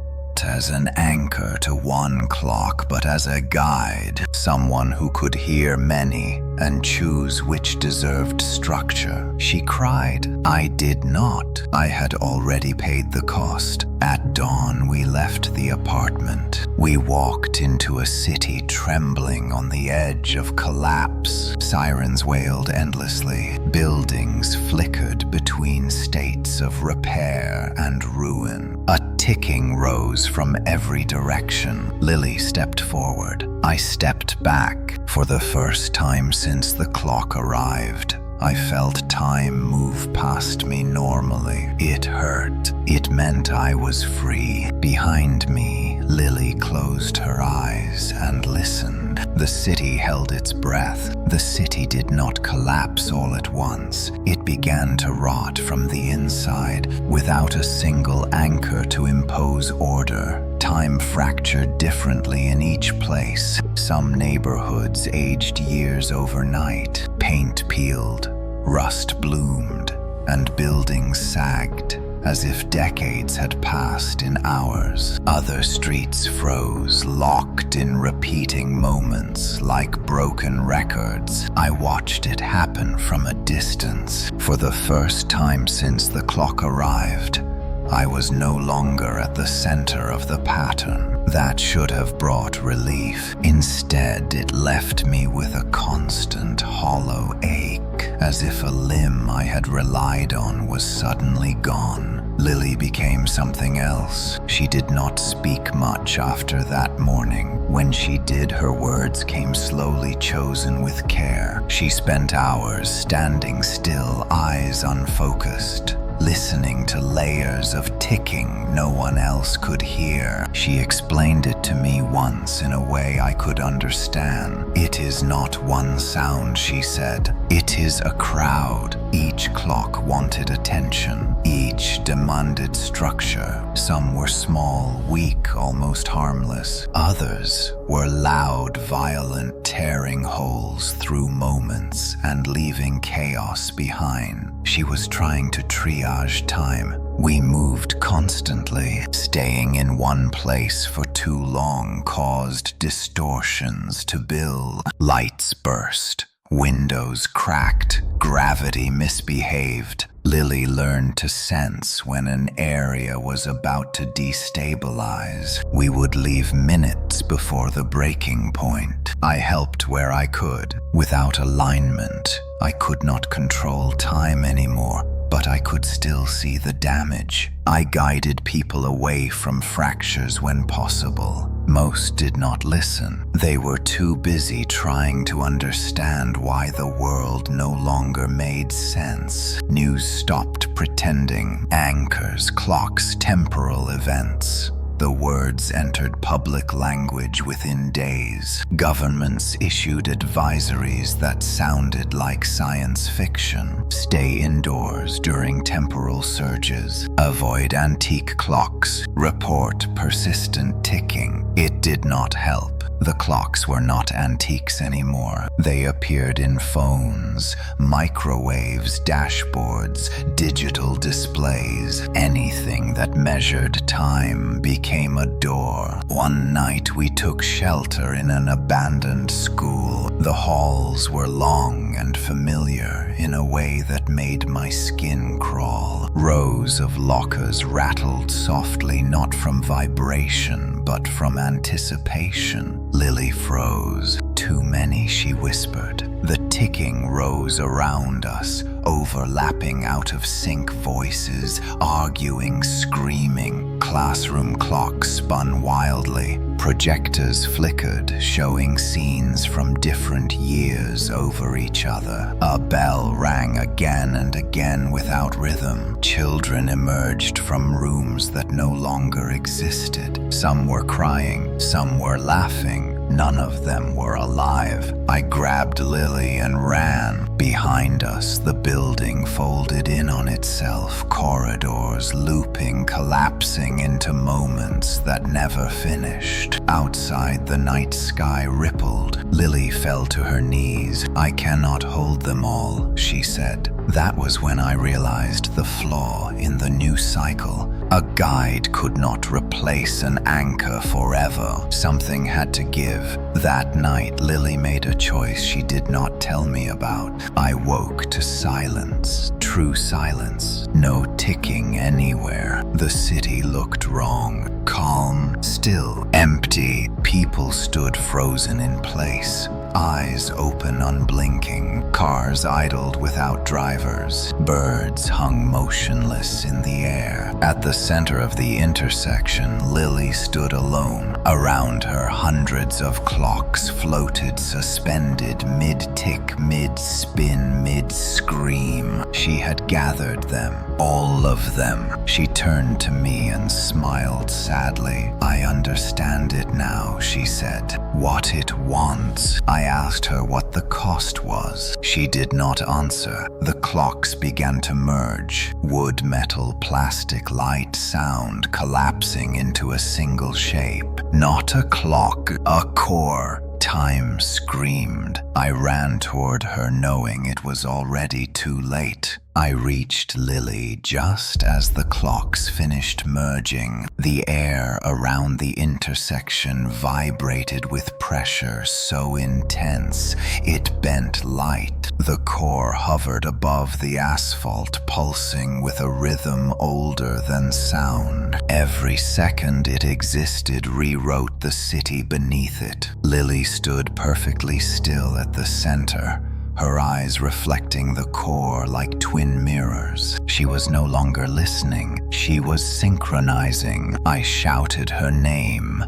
As an anchor to one clock, but as a guide, someone who could hear many and choose which deserved structure. She cried. I did not. I had already paid the cost. At dawn, we left the apartment. We walked into a city trembling on the edge of collapse. Sirens wailed endlessly. Buildings flickered between states of repair and ruin. A ticking rose from every direction. Lily stepped forward. I stepped back. For the first time since the clock arrived, I felt time move past me normally. It hurt. It meant I was free. Behind me, Lily closed her eyes and listened. The city held its breath. The city did not collapse all at once. It began to rot from the inside, without a single anchor to impose order. Time fractured differently in each place. Some neighborhoods aged years overnight. Paint peeled, rust bloomed, and buildings sagged, as if decades had passed in hours. Other streets froze, locked in repeating moments like broken records. I watched it happen from a distance. For the first time since the clock arrived, I was no longer at the center of the pattern. That should have brought relief. Instead, it left me with a constant hollow ache, as if a limb I had relied on was suddenly gone. Lily became something else. She did not speak much after that morning. When she did, her words came slowly, chosen with care. She spent hours standing still, eyes unfocused, listening to layers of ticking no one else could hear. She explained it to me once in a way I could understand. It is not one sound, she said. It is a crowd. Each clock wanted attention. Each demanded structure. Some were small, weak, almost harmless. Others were loud, violent, tearing holes through moments and leaving chaos behind. She was trying to triage time, We moved constantly. Staying in one place for too long caused distortions to build. Lights burst. Windows cracked. Gravity misbehaved. Lily learned to sense when an area was about to destabilize. We would leave minutes before the breaking point. I helped where I could. Without alignment, I could not control time anymore, but I could still see the damage. I guided people away from fractures when possible. Most did not listen. They were too busy trying to understand why the world no longer made sense. News stopped pretending. Anchors, clocks, temporal events. The words entered public language within days. Governments issued advisories that sounded like science fiction. Stay indoors during temporal surges. Avoid antique clocks. Report persistent ticking. It did not help. The clocks were not antiques anymore. They appeared in phones, microwaves, dashboards, digital displays. Anything that measured time became a door. One night we took shelter in an abandoned school. The halls were long and familiar in a way that made my skin crawl. Rows of lockers rattled softly, not from vibration, but from anticipation. Lily froze. Too many, she whispered. The ticking rose around us, overlapping out-of-sync voices, arguing, screaming. Classroom clocks spun wildly. Projectors flickered, showing scenes from different years over each other. A bell rang again and again without rhythm. Children emerged from rooms that no longer existed. Some were crying, some were laughing. None of them were alive. I grabbed Lily and ran. Behind us, the building folded in on itself, corridors looping, collapsing into moments that never finished. Outside, the night sky rippled. Lily fell to her knees. I cannot hold them all, she said. That was when I realized the flaw in the new cycle. A guide could not replace an anchor forever. Something had to give. That night, Lily made a choice she did not tell me about. I woke to silence, true silence. No ticking anywhere. The city looked wrong. Calm, still, empty. People stood frozen in place. Eyes open, unblinking. Cars idled without drivers. Birds hung motionless in the air. At the center of the intersection, Lily stood alone. Around her, hundreds of clocks floated suspended, mid-tick, mid-spin, mid-scream. She had gathered them, all of them. She turned to me and smiled sadly. I understand it now, she said. What it wants. I asked her what the cost was. She did not answer. The clocks began to merge. Wood, metal, plastic, light, sound, collapsing into a single shape. Not a clock, a core. Time screamed. I ran toward her, knowing it was already too late. I reached Lily just as the clocks finished merging. The air around the intersection vibrated with pressure so intense it bent light. The core hovered above the asphalt, pulsing with a rhythm older than sound. Every second it existed rewrote the city beneath it. Lily stood perfectly still at the center, her eyes reflecting the core like twin mirrors. She was no longer listening. She was synchronizing. I shouted her name,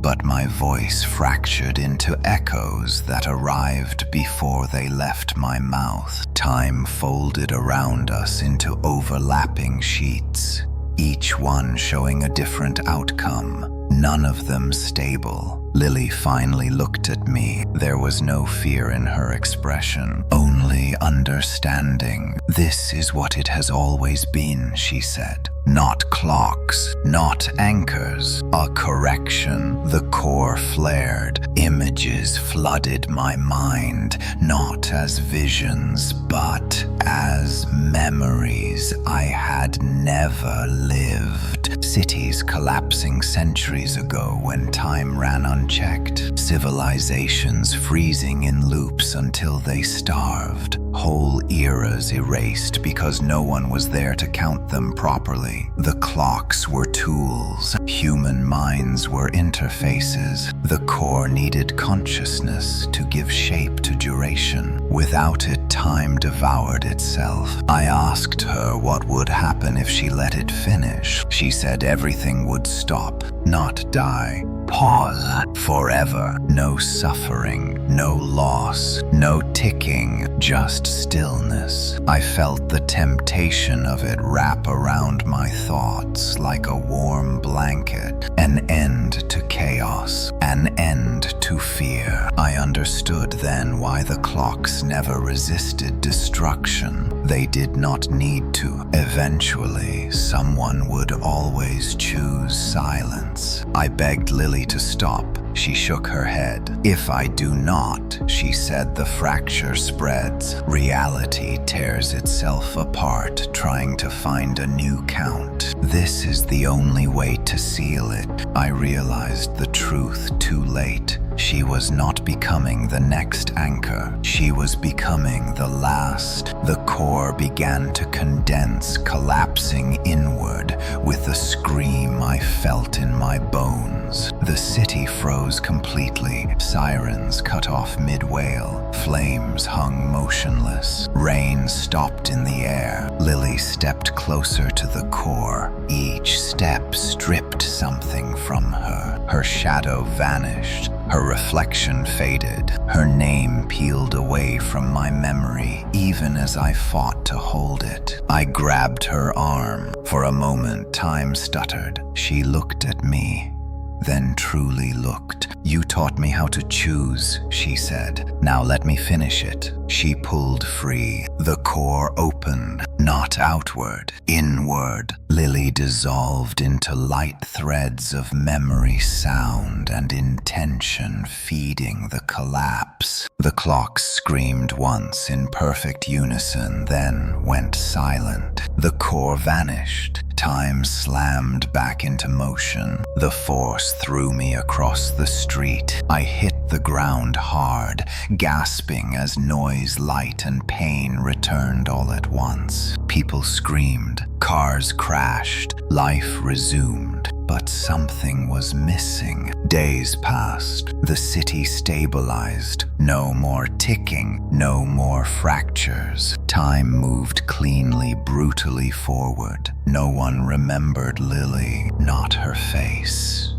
but my voice fractured into echoes that arrived before they left my mouth. Time folded around us into overlapping sheets, each one showing a different outcome, none of them stable. Lily finally looked at me. There was no fear in her expression, only understanding. This is what it has always been, she said. Not clocks, not anchors, a correction. The core flared. Images flooded my mind, not as visions, but as Memories I had never lived. Cities collapsing centuries ago when time ran unchecked. Civilizations freezing in loops until they starved. Whole eras erased because no one was there to count them properly. The clocks were tools. Human minds were interfaces. The core needed consciousness to give shape to duration. Without it, time devoured itself. I asked her what would happen if she let it finish. She said everything would stop, not die. Pause. Forever. No suffering, no loss, no ticking, just stillness. I felt the temptation of it wrap around my thoughts like a warm blanket. An end to chaos, an end to fear. I understood then why the clocks never resisted destruction. They did not need to. Eventually, someone would always choose silence. I begged Lily to stop. She shook her head. If I do not, she said, the fracture spreads. Reality tears itself apart, trying to find a new count. This is the only way to seal it. I realized the truth too late. She was not becoming the next anchor. She was becoming the last. The core began to condense, collapsing inward. With a scream I felt in my bones. The city froze completely. Sirens cut off mid-wail. Flames hung motionless. Rain stopped in the air. Lily stepped closer to the core. Each step stripped something from her. Her shadow vanished. Her reflection faded. Her name peeled away from my memory, even as I fought to hold it. I grabbed her arm. For a moment, time stuttered. She looked at me, then truly looked. You taught me how to choose, she said. Now let me finish it. She pulled free. The core opened, not outward, inward. Lily dissolved into light threads of memory, sound, and intention, feeding the collapse. The clocks screamed once in perfect unison, then went silent. The core vanished. Time slammed back into motion. The force threw me across the street. I hit the ground hard, gasping as noise, light, and pain returned all at once. People screamed. Cars crashed. Life resumed. But something was missing. Days passed. The city stabilized. No more ticking. No more fractures. Time moved cleanly, brutally forward. No one remembered Lily, not her face.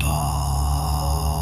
Pause.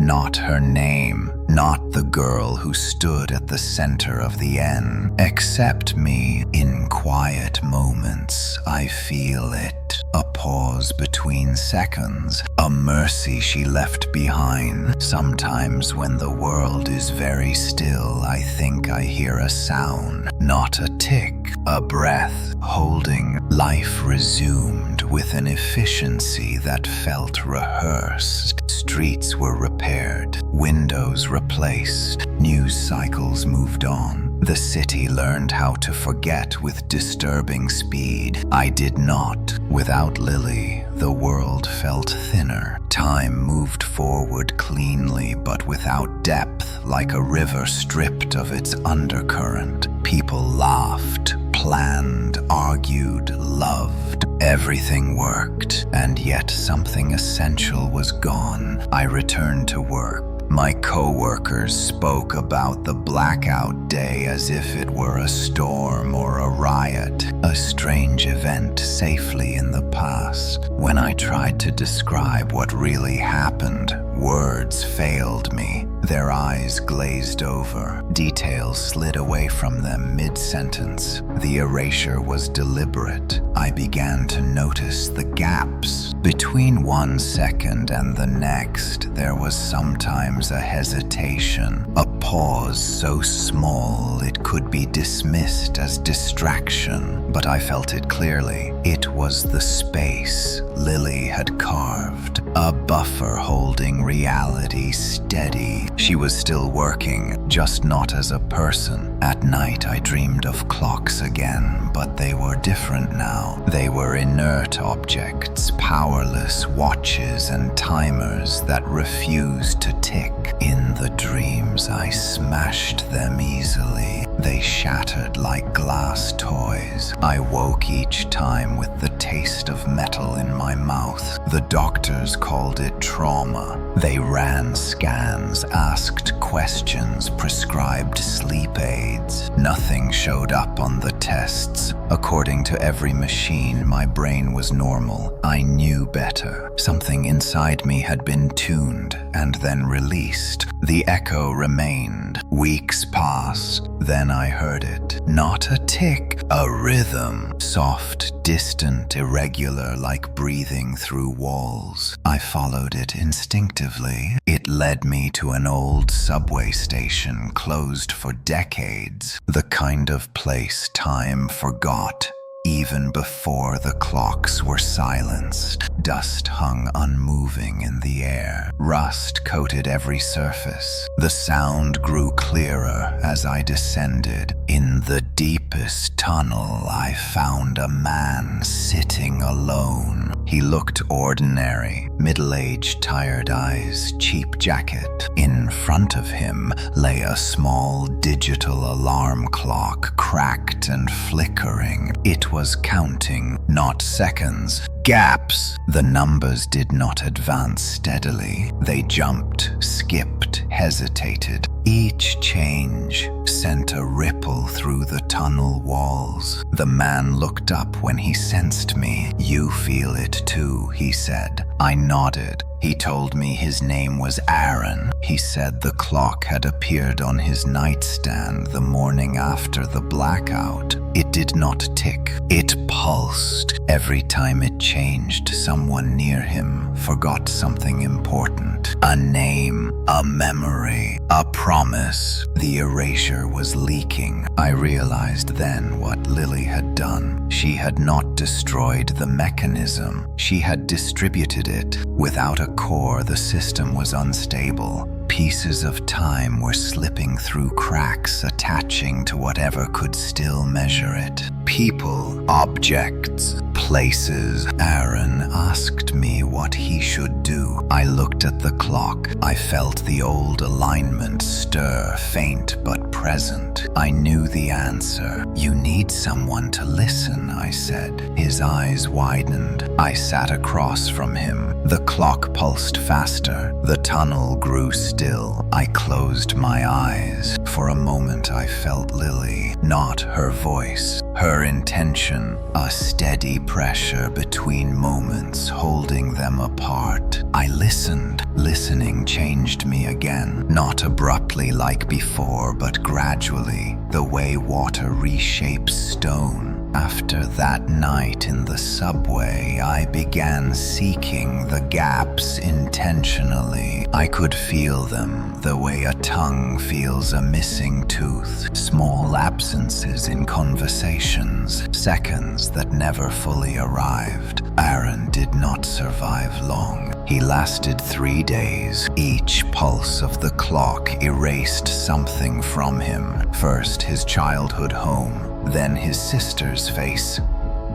Not her name. Not the girl who stood at the center of the N. Except me. In quiet moments, I feel it. A pause between seconds. A mercy she left behind. Sometimes when the world is very still, I think I hear a sound. Not a tick, a breath. Holding. Life resumed with an efficiency that felt rehearsed. Streets were repaired. Windows replaced. News cycles moved on. The city learned how to forget with disturbing speed. I did not. Without Lily, the world felt thinner. Time moved forward cleanly, but without depth, like a river stripped of its undercurrent. People laughed, planned, argued, loved. Everything worked, and yet something essential was gone. I returned to work. My co-workers spoke about the blackout day as if it were a storm or a riot, a strange event safely in the past. When I tried to describe what really happened, words failed me. Their eyes glazed over. Details slid away from them mid-sentence. The erasure was deliberate. I began to notice the gaps. Between 1 second and the next, there was sometimes a hesitation, a pause so small it could be dismissed as distraction, but I felt it clearly. It was the space Lily had carved, a buffer holding reality steady. She was still working, just not as a person. At night I dreamed of clocks again, but they were different now. They were inert objects, powerless watches and timers that refused to tick. In the dreams I smashed them easily. They shattered like glass toys. I woke each time with the taste of metal in my mouth. The doctors called it trauma. They ran scans, asked questions, prescribed sleep aids. Nothing showed up on the tests. According to every machine, my brain was normal. I knew better. Something inside me had been tuned and then released. The echo remained. Weeks passed. Then I heard it. Not a tick, a rhythm. Soft, distant, irregular, like breathing through walls. I followed it instinctively. It led me to an old subway station closed for decades. The kind of place time forgot. Even before the clocks were silenced, dust hung unmoving in the air. Rust coated every surface. The sound grew clearer as I descended. In the deepest tunnel, I found a man sitting alone. He looked ordinary, middle-aged, tired eyes, cheap jacket. In front of him lay a small digital alarm clock, cracked and flickering. It was counting, not seconds, gaps. The numbers did not advance steadily. They jumped, skipped, hesitated. Each change sent a ripple through the tunnel walls. The man looked up when he sensed me. "You feel it too," he said. I nodded. He told me his name was Aaron. He said the clock had appeared on his nightstand the morning after the blackout. It did not tick. It pulsed. Every time it changed, someone near him forgot something important. A name, a memory, a promise. The erasure was leaking. I realized then what Lily had done. She had not destroyed the mechanism. She had distributed it. Without a core, the system was unstable. Pieces of time were slipping through cracks, attaching to whatever could still measure it. People, objects, places. Aaron asked me what he should do. I looked at the clock. I felt the old alignment stir, faint but present. I knew the answer. "You need someone to listen," I said. His eyes widened. I sat across from him. The clock pulsed faster. The tunnel grew still. I closed my eyes. For a moment I felt Lily, not her voice, her intention, a steady pressure between moments holding them apart. I listened. Listening changed me again, not abruptly like before, but gradually, the way water reshapes stone. After that night in the subway, I began seeking the gaps intentionally. I could feel them the way a tongue feels a missing tooth. Small absences in conversations, seconds that never fully arrived. Aaron did not survive long. He lasted 3 days. Each pulse of the clock erased something from him. First his childhood home, then his sister's face.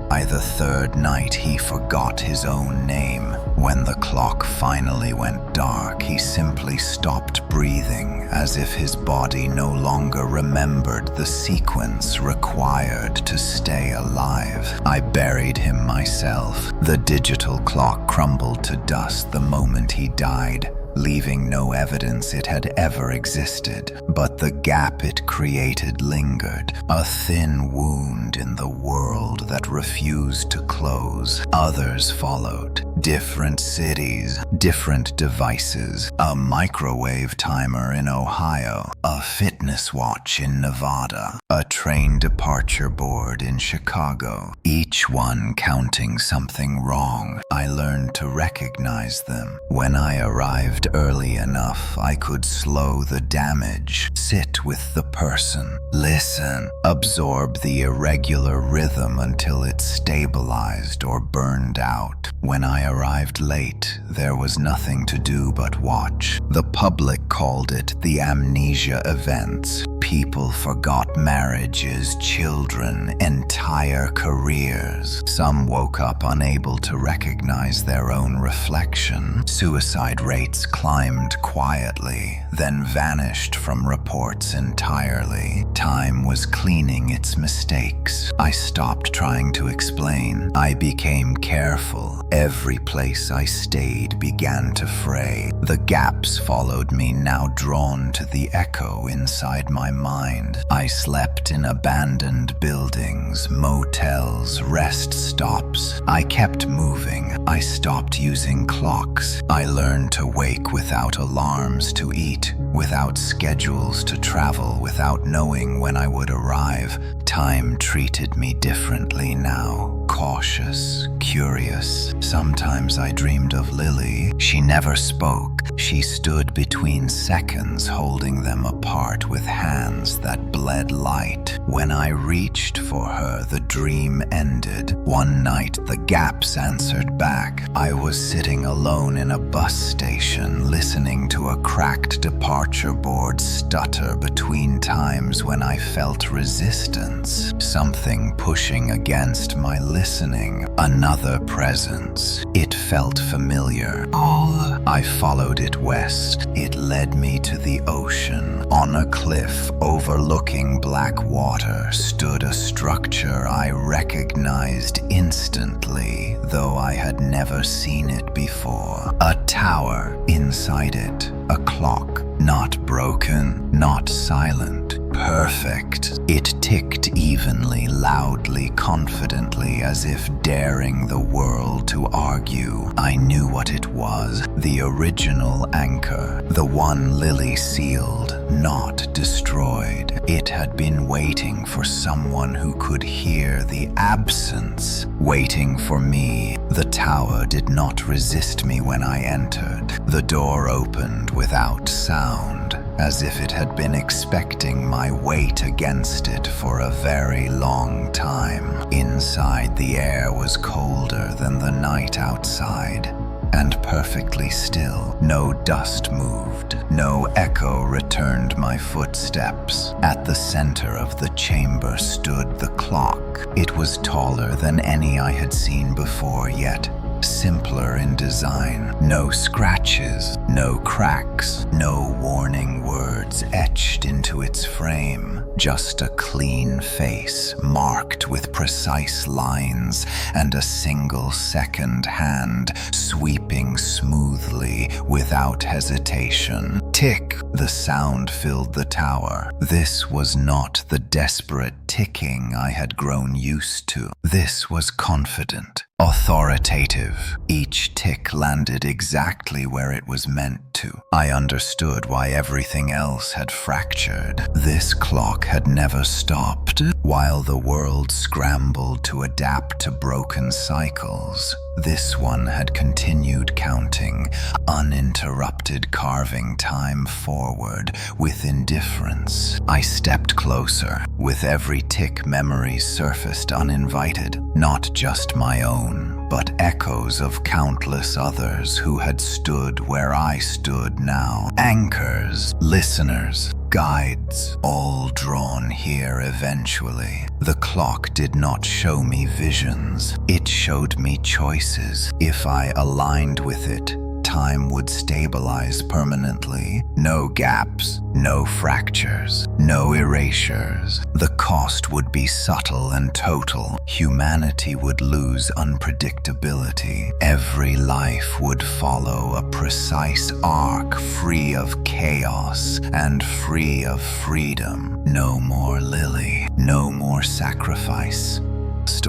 By the third night, he forgot his own name. When the clock finally went dark, he simply stopped breathing, as if his body no longer remembered the sequence required to stay alive. I buried him myself. The digital clock crumbled to dust the moment he died, leaving no evidence it had ever existed. But the gap it created lingered, a thin wound in the world that refused to close. Others followed. Different cities, different devices, a microwave timer in Ohio, a fitness watch in Nevada, a train departure board in Chicago, each one counting something wrong. I learned to recognize them. When I arrived early enough, I could slow the damage. watch, sit with the person, listen, absorb the irregular rhythm until it stabilized or burned out. When I arrived late, there was nothing to do but watch. The public called it the amnesia events. People forgot marriages, children, entire careers. Some woke up unable to recognize their own reflection. Suicide rates climbed quietly, then vanished from reports entirely. Time was cleaning its mistakes. I stopped trying to explain. I became careful. Every place I stayed began to fray. The gaps followed me, now drawn to the echo inside my mind. I slept in abandoned buildings, motels, rest stops. I kept moving. I stopped using clocks. I learned to wake without alarms, to eat without schedules, to travel without knowing when I would arrive. Time treated me differently now. Cautious, curious. Sometimes I dreamed of Lily. She never spoke. She stood between seconds, holding them apart with hands that bled light. When I reached for her, the dream ended. One night, the gaps answered back. I was sitting alone in a bus station, listening to a cracked departure board stutter between times when I felt resistance. Something pushing against my listening. Another presence. It felt familiar. I followed it west. It led me to the ocean. On a cliff overlooking black water stood a structure I recognized instantly, though I had never seen it before. A tower. Inside it, a clock. Not broken, not silent. Perfect. It ticked evenly, loudly, confidently, as if daring the world to argue. I knew what it was. The original anchor. The one Lily sealed, not destroyed. It had been waiting for someone who could hear the absence. Waiting for me. The tower did not resist me when I entered. The door opened without sound, as if it had been expecting my weight against it for a very long time. Inside, the air was colder than the night outside, and perfectly still. No dust moved. No echo returned my footsteps. At the center of the chamber stood the clock. It was taller than any I had seen before, yet simpler in design. No scratches, no cracks, no warning words etched into its frame. Just a clean face, marked with precise lines, and a single second hand sweeping smoothly without hesitation. Tick! The sound filled the tower. This was not the desperate ticking I had grown used to. This was confident, authoritative. Each tick landed exactly where it was meant to. I understood why everything else had fractured. This clock had never stopped. While the world scrambled to adapt to broken cycles, this one had continued counting, uninterrupted, carving time forward with indifference. I stepped closer. With every tick, memories surfaced uninvited, not just my own, but echoes of countless others who had stood where I stood now. Anchors, listeners, guides, all drawn here eventually. The clock did not show me visions. It showed me choices. If I aligned with it, time would stabilize permanently. No gaps, no fractures, no erasures. The cost would be subtle and total. Humanity would lose unpredictability. Every life would follow a precise arc, free of chaos and free of freedom. No more Lily, no more sacrifice.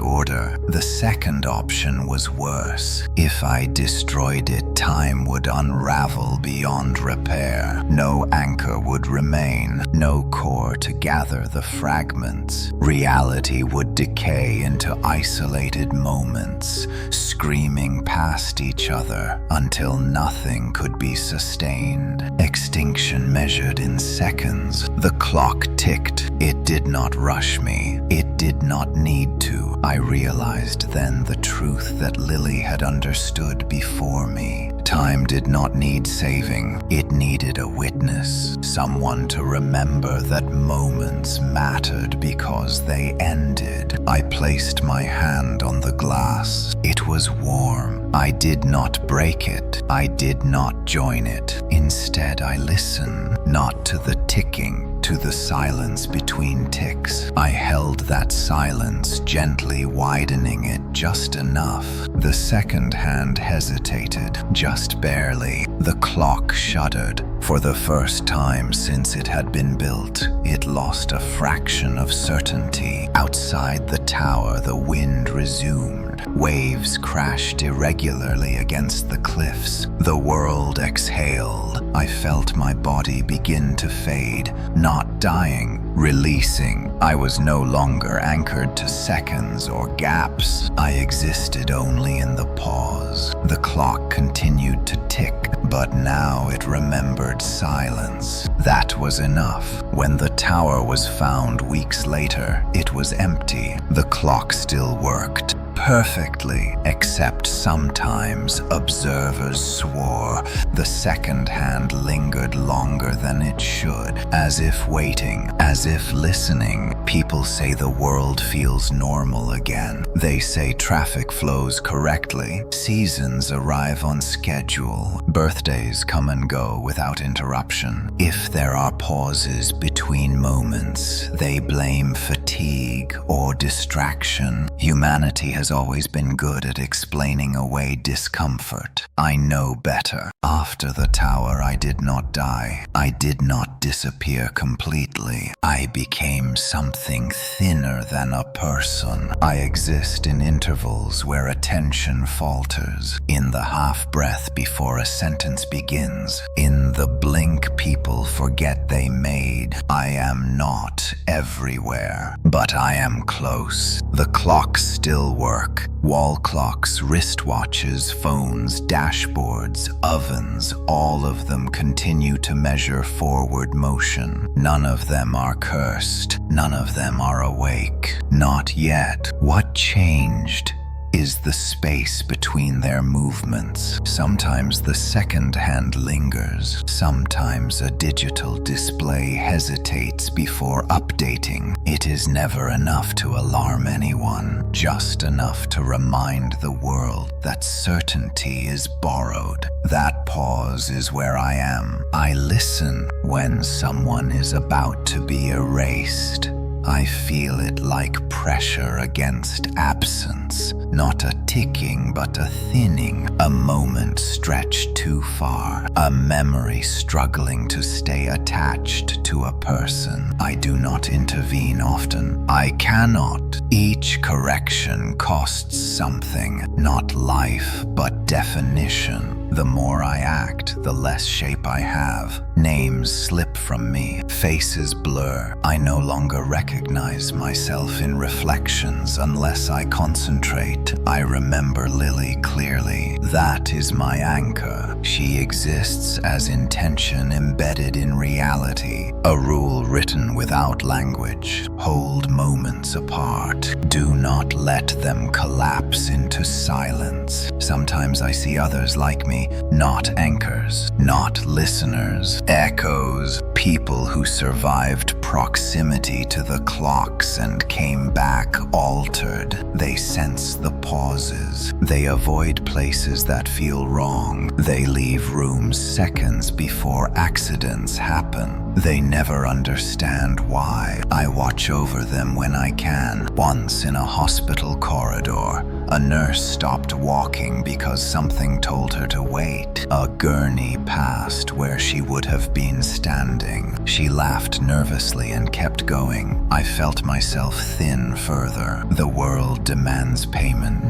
Order. The second option was worse. If I destroyed it, time would unravel beyond repair. No anchor would remain, no core to gather the fragments. Reality would decay into isolated moments, screaming past each other until nothing could be sustained. Extinction measured in seconds. The clock ticked. It did not rush me. It did not need to. I realized then the truth that Lily had understood before me. Time did not need saving. It needed a witness, someone to remember that moments mattered because they ended. I placed my hand on the glass. It was warm. I did not break it. I did not join it. Instead, I listened, not to the ticking, to the silence between ticks. I held that silence, gently widening it just enough. The second hand hesitated, just barely. The clock shuddered. For the first time since it had been built, it lost a fraction of certainty. Outside the tower, the wind resumed. Waves crashed irregularly against the cliffs. The world exhaled. I felt my body begin to fade, not dying, releasing. I was no longer anchored to seconds or gaps. I existed only in the pause. The clock continued to tick, but now it remembered silence. That was enough. When the tower was found weeks later, it was empty. The clock still worked perfectly, except sometimes observers swore the second hand lingered longer than it should, as if waiting, as if listening. People say the world feels normal again. They say traffic flows correctly, seasons arrive on schedule, birthdays come and go without interruption. If there are pauses between moments, they blame fatigue or distraction. Humanity has always been good at explaining away discomfort. I know better. After the tower, I did not die. I did not disappear completely. I became something thinner than a person. I exist in intervals where attention falters, in the half-breath before a sentence begins, in the blink people forget they made. I am not everywhere, but I am close. The clocks still work. Wall clocks, wristwatches, phones, dashboards, ovens, all of them continue to measure forward motion. None of them are cursed. None of them are awake. Not yet. What changed is the space between their movements. Sometimes the second hand lingers. Sometimes a digital display hesitates before updating. It is never enough to alarm anyone, just enough to remind the world that certainty is borrowed. That pause is where I am. I listen when someone is about to be erased. I feel it like pressure against absence, not a ticking but a thinning, a moment stretched too far, a memory struggling to stay attached to a person. I do not intervene often. I cannot. Each correction costs something, not life, but definition. The more I act, the less shape I have. Names slip from me, faces blur. I no longer recognize myself in reflections unless I concentrate. I remember Lily clearly. That is my anchor. She exists as intention embedded in reality, a rule written without language. Hold moments apart. Do not let them collapse into silence. Sometimes I see others like me, not anchors, not listeners, echoes, people who survived proximity to the clocks and came back altered. They sense the pauses. They avoid places that feel wrong. They leave rooms seconds before accidents happen. They never understand why. I watch over them when I can. Once in a hospital corridor, a nurse stopped walking because something told her to wait. A gurney passed where she would have been standing. She laughed nervously and kept going. I felt myself thin further. The world demands payment.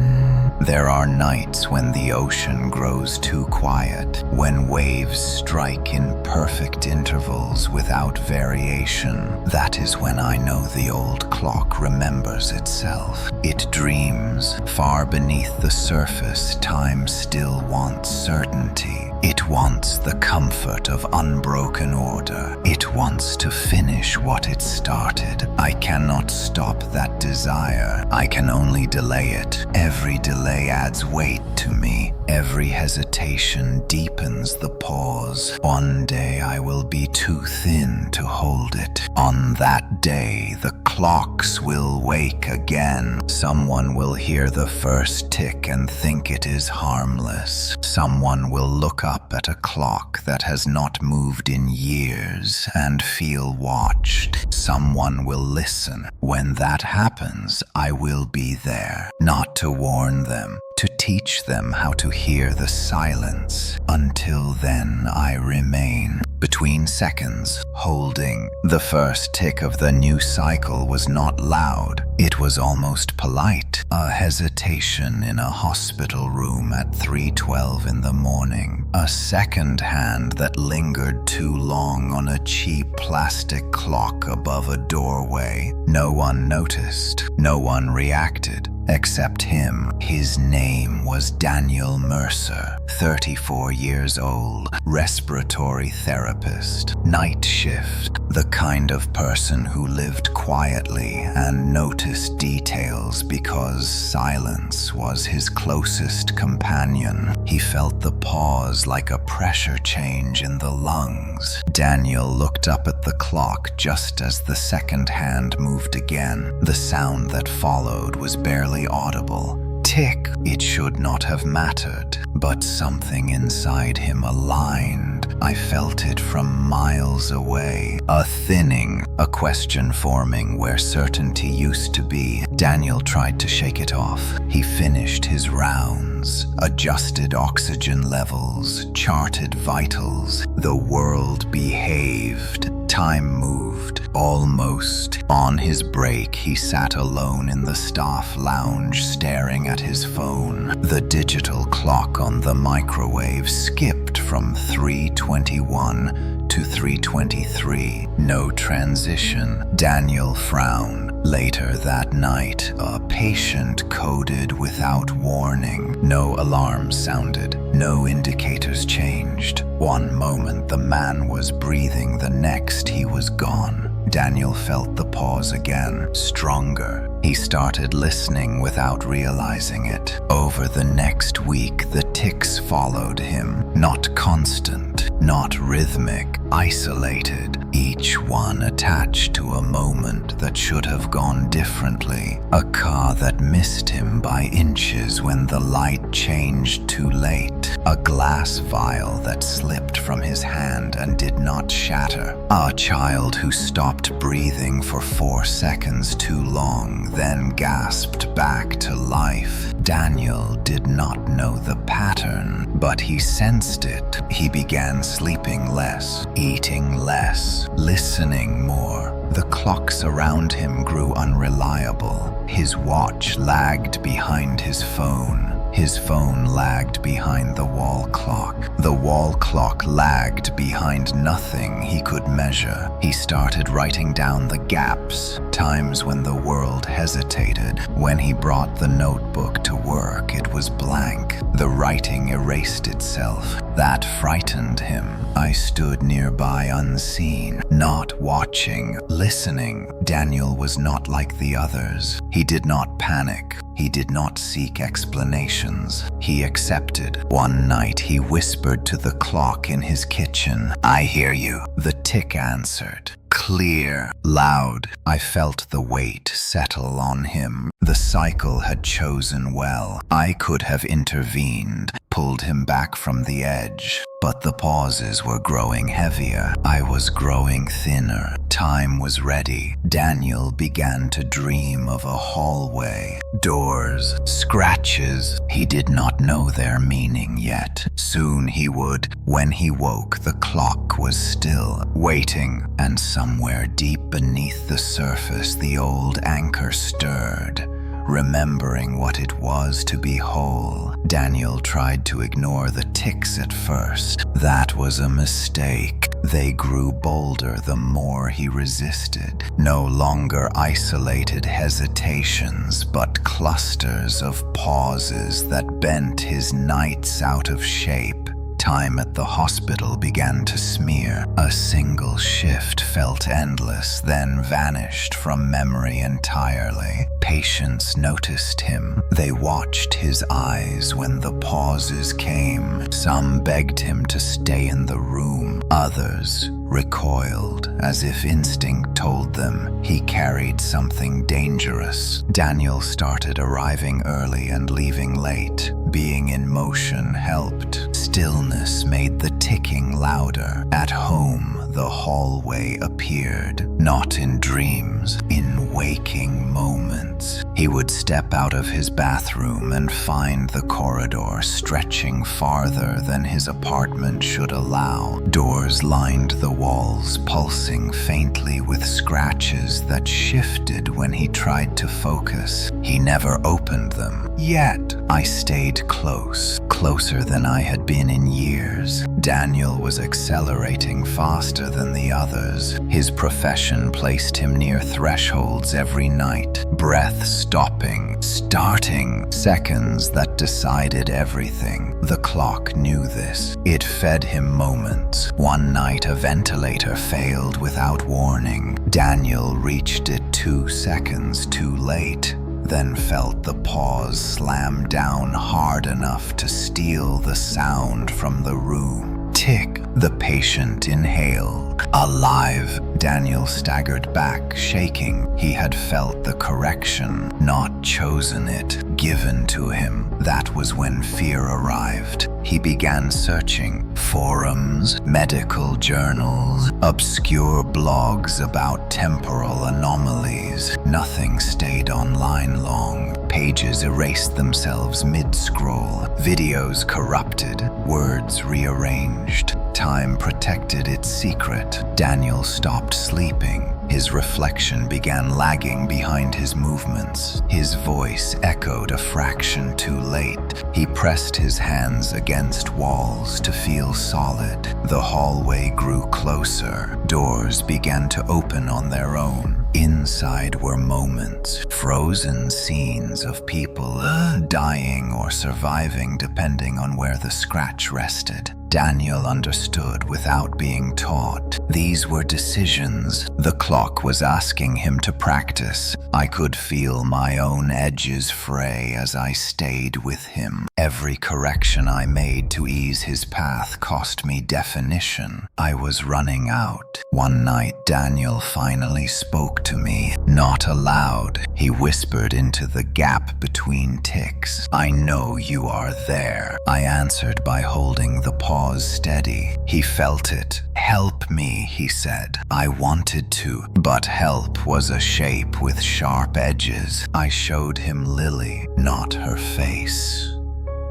There are nights when the ocean grows too quiet, when waves strike in perfect intervals without variation. That is when I know the old clock remembers itself. It dreams. Far beneath the surface, time still wants certainty. It wants the comfort of unbroken order. It wants to finish what it started. I cannot stop that desire. I can only delay it. Every delay adds weight to me. Every hesitation deepens the pause. One day I will be too thin to hold it. On that day, the clocks will wake again. Someone will hear the first tick and think it is harmless. Someone will look up at a clock that has not moved in years and feel watched. Someone will listen. When that happens, I will be there, not to warn them, to teach them how to hear the silence. Until then, I remain between seconds, holding. The first tick of the new cycle was not loud. It was almost polite. A hesitation in a hospital room at 3:12 in the morning. A second hand that lingered too long on a cheap plastic clock above a doorway. No one noticed. No one reacted. Except him. His name was Daniel Mercer, 34 years old, respiratory therapist, night shift, the kind of person who lived quietly and noticed details because silence was his closest companion. He felt the pause like a pressure change in the lungs. Daniel looked up at the clock just as the second hand moved again. The sound that followed was barely audible. Tick. It should not have mattered, but something inside him aligned. I felt it from miles away. A thinning, a question forming where certainty used to be. Daniel tried to shake it off. He finished his rounds, adjusted oxygen levels, charted vitals. The world behaved. Time moved, almost. On his break, he sat alone in the staff lounge staring at his phone. The digital clock on the microwave skipped from 3:21 to 3:23. No transition. Daniel frowned. Later that night, a patient coded without warning. No alarms sounded. No indicators changed. One moment the man was breathing, the next he was gone. Daniel felt the pause again, stronger. He started listening without realizing it. Over the next week, the ticks followed him. Not constant, not rhythmic, isolated. Each one attached to a moment that should have gone differently. A car that missed him by inches when the light changed too late. A glass vial that slipped from his hand and did not shatter. A child who stopped breathing for 4 seconds too long, then gasped back to life. Daniel did not know the pattern, but he sensed it. He began sleeping less, eating less, listening more. The clocks around him grew unreliable. His watch lagged behind his phone. His phone lagged behind the wall clock. The wall clock lagged behind nothing he could measure. He started writing down the gaps, times when the world hesitated. When he brought the notebook to work, it was blank. The writing erased itself. That frightened him. I stood nearby unseen, not watching, listening. Daniel was not like the others. He did not panic. He did not seek explanations. He accepted. One night he whispered to the clock in his kitchen, "I hear you." The tick answered. Clear, loud. I felt the weight settle on him. The cycle had chosen well. I could have intervened, pulled him back from the edge. But the pauses were growing heavier. I was growing thinner. Time was ready. Daniel began to dream of a hallway. Doors, scratches. He did not know their meaning yet. Soon he would. When he woke, the clock was still, waiting, and somewhere deep beneath the surface, the old anchor stirred. remembering what it was to be whole. Daniel tried to ignore the tics at first. That was a mistake. They grew bolder the more he resisted. No longer isolated hesitations, but clusters of pauses that bent his nights out of shape. Time at the hospital began to smear. A single shift felt endless, then vanished from memory entirely. Patients noticed him. They watched his eyes when the pauses came. Some begged him to stay in the room. Others recoiled, as if instinct told them he carried something dangerous. Daniel started arriving early and leaving late. Being in motion helped. Stillness made the ticking louder. At home, the hallway appeared, not in dreams, in waking moments. He would step out of his bathroom and find the corridor stretching farther than his apartment should allow. Doors lined the walls, pulsing faintly with scratches that shifted when he tried to focus. He never opened them. Yet, I stayed close, closer than I had been in years. Daniel was accelerating faster than the others. His profession placed him near thresholds every night, breath stopping, starting, seconds that decided everything. The clock knew this. It fed him moments. One night a ventilator failed without warning. Daniel reached it 2 seconds too late, then felt the pause slam down hard enough to steal the sound from the room. Tick, the patient inhaled. Alive. Daniel staggered back, shaking. He had felt the correction, not chosen it, given to him. That was when fear arrived. He began searching. Forums, medical journals, obscure blogs about temporal anomalies. Nothing stayed online long. Pages erased themselves mid-scroll. Videos corrupted. Words rearranged. Time protected its secret. Daniel stopped sleeping. His reflection began lagging behind his movements. His voice echoed a fraction too late. He pressed his hands against walls to feel solid. The hallway grew closer. Doors began to open on their own. Inside were moments, frozen scenes of people dying or surviving depending on where the scratch rested. Daniel understood without being taught. These were decisions. The clock was asking him to practice. I could feel my own edges fray as I stayed with him. Every correction I made to ease his path cost me definition. I was running out. One night, Daniel finally spoke to me. Not aloud. He whispered into the gap between ticks. I know you are there. I answered by holding the pause steady. He felt it. Help me, he said. I wanted to, but help was a shape with sharp edges. I showed him Lily, not her face.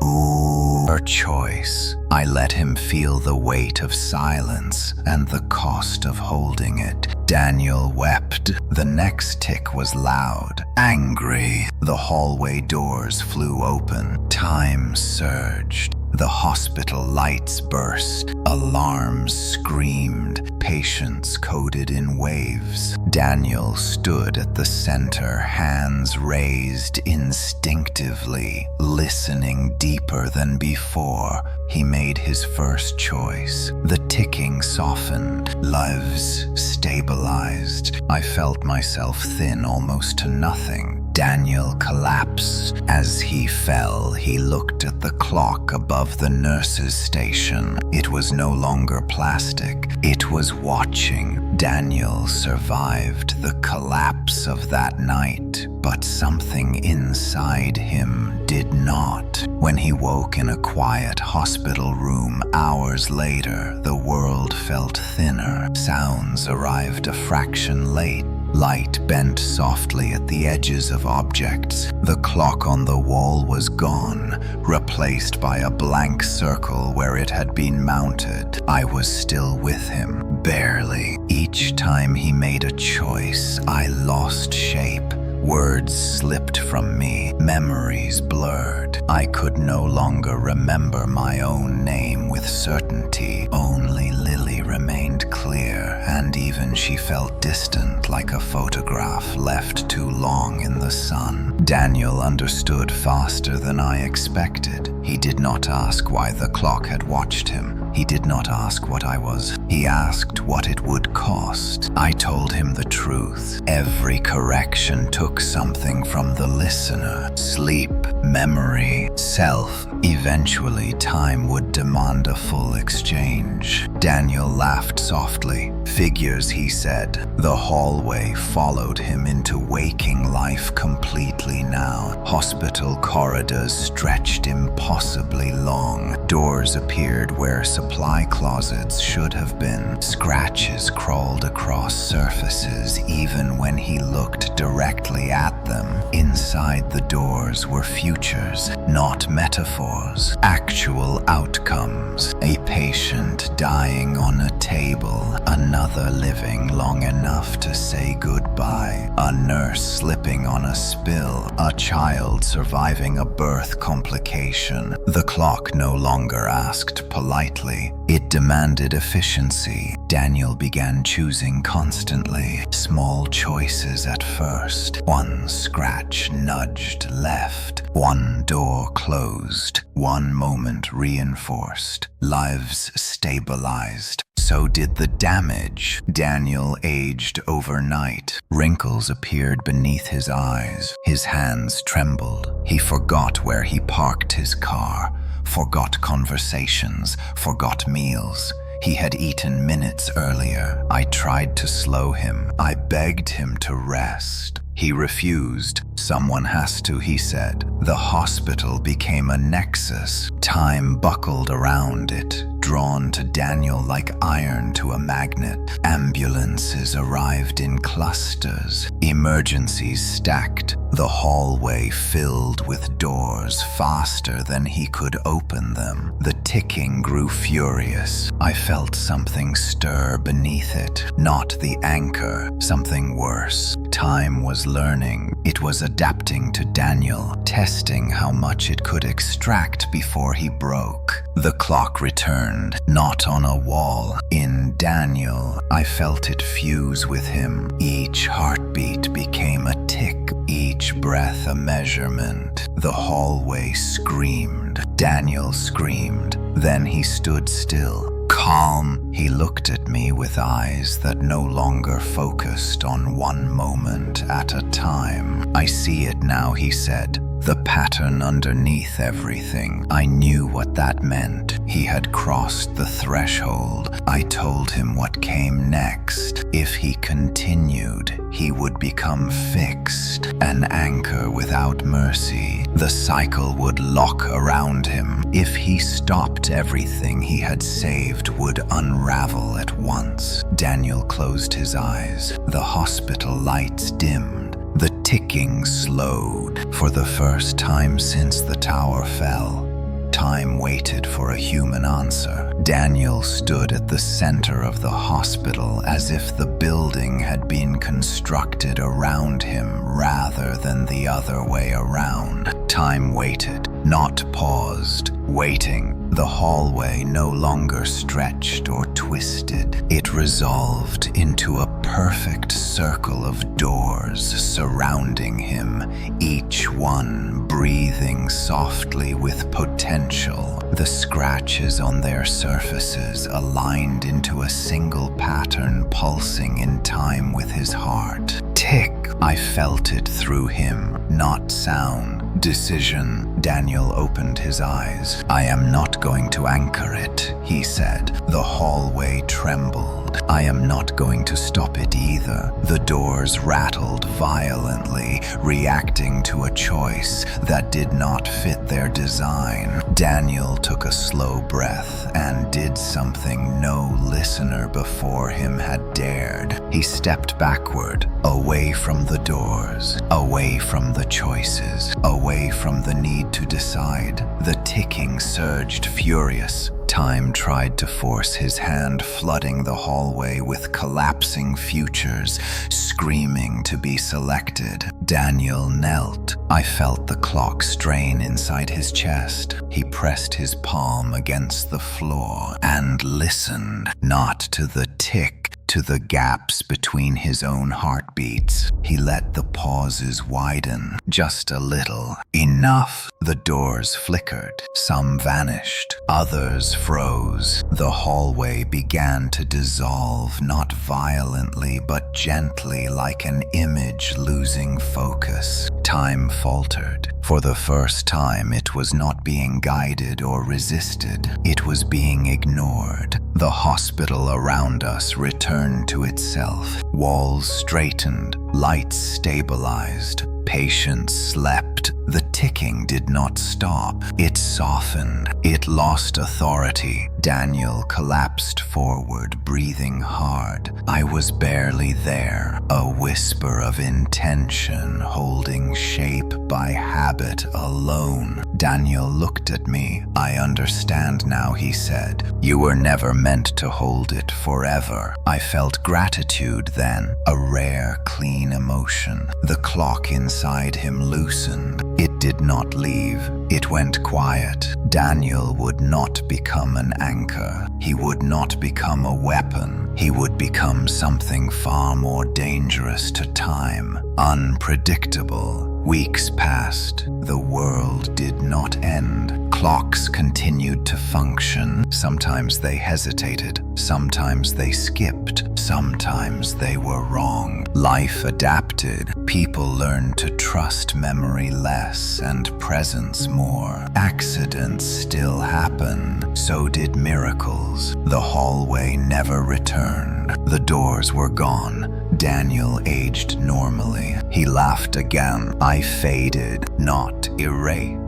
Ooh, her choice. I let him feel the weight of silence and the cost of holding it. Daniel wept. The next tick was loud, angry. The hallway doors flew open. Time surged. The hospital lights burst. Alarms screamed. Patients coded in waves. Daniel stood at the center, hands raised instinctively, listening deeper than before. He made his first choice. The ticking softened. Lives stabilized. I felt myself thin almost to nothing. Daniel collapsed. As he fell, he looked at the clock above the nurse's station. It was no longer plastic. It was watching. Daniel survived the collapse of that night, but something inside him did not. When he woke in a quiet hospital room hours later, the world felt thinner. Sounds arrived a fraction late. Light bent softly at the edges of objects. The clock on the wall was gone, replaced by a blank circle where it had been mounted. I was still with him, barely. Each time he made a choice, I lost shape. Words slipped from me, memories blurred. I could no longer remember my own name with certainty. Only Lily remained clear, and even she felt distant like a photograph left too long in the sun. Daniel understood faster than I expected. He did not ask why the clock had watched him. He did not ask what I was. He asked what it would cost. I told him the truth. Every correction took something from the listener. Sleep, memory, self. Eventually, time would demand a full exchange. Daniel laughed softly. Figures, he said. The hallway followed him into waking life completely now. Hospital corridors stretched impossibly long. Doors appeared where supply closets should have been. Scratches crawled across surfaces even when he looked directly at them. Inside the doors were futures, not metaphors. Actual outcomes. A patient dying on a table. Another living long enough to say goodbye. A nurse slipping on a spill. A child surviving a birth complication. The clock no longer asked politely. It demanded efficiency. Daniel began choosing constantly. Small choices at first. One scratch nudged left. One door closed. One moment reinforced. Lives stabilized. So did the damage. Daniel aged overnight. Wrinkles appeared beneath his eyes. His hands trembled. He forgot where he parked his car. Forgot conversations, forgot meals. He had eaten minutes earlier. I tried to slow him. I begged him to rest. He refused. Someone has to, he said. The hospital became a nexus. Time buckled around it, drawn to Daniel like iron to a magnet. Ambulances arrived in clusters. Emergencies stacked. The hallway filled with doors faster than he could open them. The ticking grew furious. I felt something stir beneath it. Not the anchor, something worse. Time was learning. It was adapting to Daniel, testing how much it could extract before he broke. The clock returned, not on a wall, in Daniel. I felt it fuse with him. Each heartbeat became a tick, each breath a measurement. The hallway screamed. Daniel screamed. Then he stood still. Calm, he looked at me with eyes that no longer focused on one moment at a time. I see it now, he said. The pattern underneath everything. I knew what that meant. He had crossed the threshold. I told him what came next. If he continued, he would become fixed, an anchor without mercy. The cycle would lock around him. If he stopped, everything he had saved would unravel at once. Daniel closed his eyes. The hospital lights dimmed. The ticking slowed. For the first time since the tower fell, time waited for a human answer. Daniel stood at the center of the hospital as if the building had been constructed around him rather than the other way around. Time waited, not paused, waiting. The hallway no longer stretched or twisted. It resolved into a perfect circle of doors surrounding him, each one breathing softly with potential. The scratches on their surfaces aligned into a single pattern pulsing in time with his heart. Tick! I felt it through him, not sound. Decision. Daniel opened his eyes. I am not going to anchor it, he said. The hallway trembled. I am not going to stop it either. The doors rattled violently, reacting to a choice that did not fit their design. Daniel took a slow breath and did something no listener before him had dared. He stepped backward, away from the doors, away from the choices, away from the need had to decide. The ticking surged furious. Time tried to force his hand, flooding the hallway with collapsing futures, screaming to be selected. Daniel knelt. I felt the clock strain inside his chest. He pressed his palm against the floor and listened, not to the tick, to the gaps between his own heartbeats. He let the pauses widen, just a little. Enough. The doors flickered. Some vanished. Others froze. The hallway began to dissolve, not violently, but gently, like an image losing focus. Time faltered. For the first time, it was not being guided or resisted. It was being ignored. The hospital around us returned to itself. Walls straightened, lights stabilized. Patients slept. The ticking did not stop. It softened. It lost authority. Daniel collapsed forward, breathing hard. I was barely there, a whisper of intention holding shape by habit alone. Daniel looked at me. I understand now, he said. You were never meant to hold it forever. I felt gratitude then, a rare, clean emotion. The clock inside him loosened. It did not leave. It went quiet. Daniel would not become an anchor. He would not become a weapon. He would become something far more dangerous to time, unpredictable. Weeks passed. The world did not end. Clocks continued to function. Sometimes they hesitated. Sometimes they skipped. Sometimes they were wrong. Life adapted. People learned to trust memory less and presence more. Accidents still happen. So did miracles. The hallway never returned. The doors were gone. Daniel aged normally. He laughed again. I faded, not erased.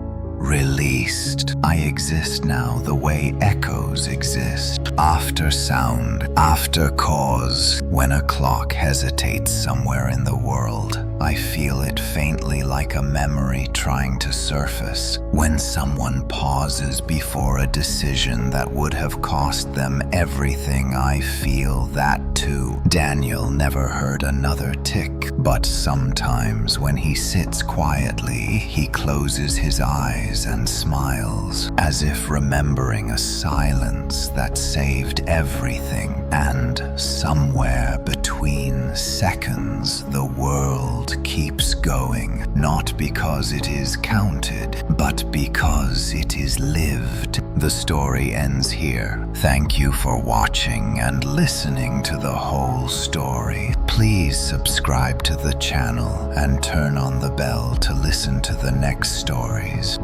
Released. I exist now the way echoes exist. After sound, after cause. When a clock hesitates somewhere in the world, I feel it faintly like a memory trying to surface. When someone pauses before a decision that would have cost them everything, I feel that too. Daniel never heard another tick, but sometimes when he sits quietly, he closes his eyes and smiles, as if remembering a silence that saved everything. And somewhere between seconds, the world keeps going, not because it is counted, but because it is lived. The story ends here. Thank you for watching and listening to the whole story. Please subscribe to the channel and turn on the bell to listen to the next stories.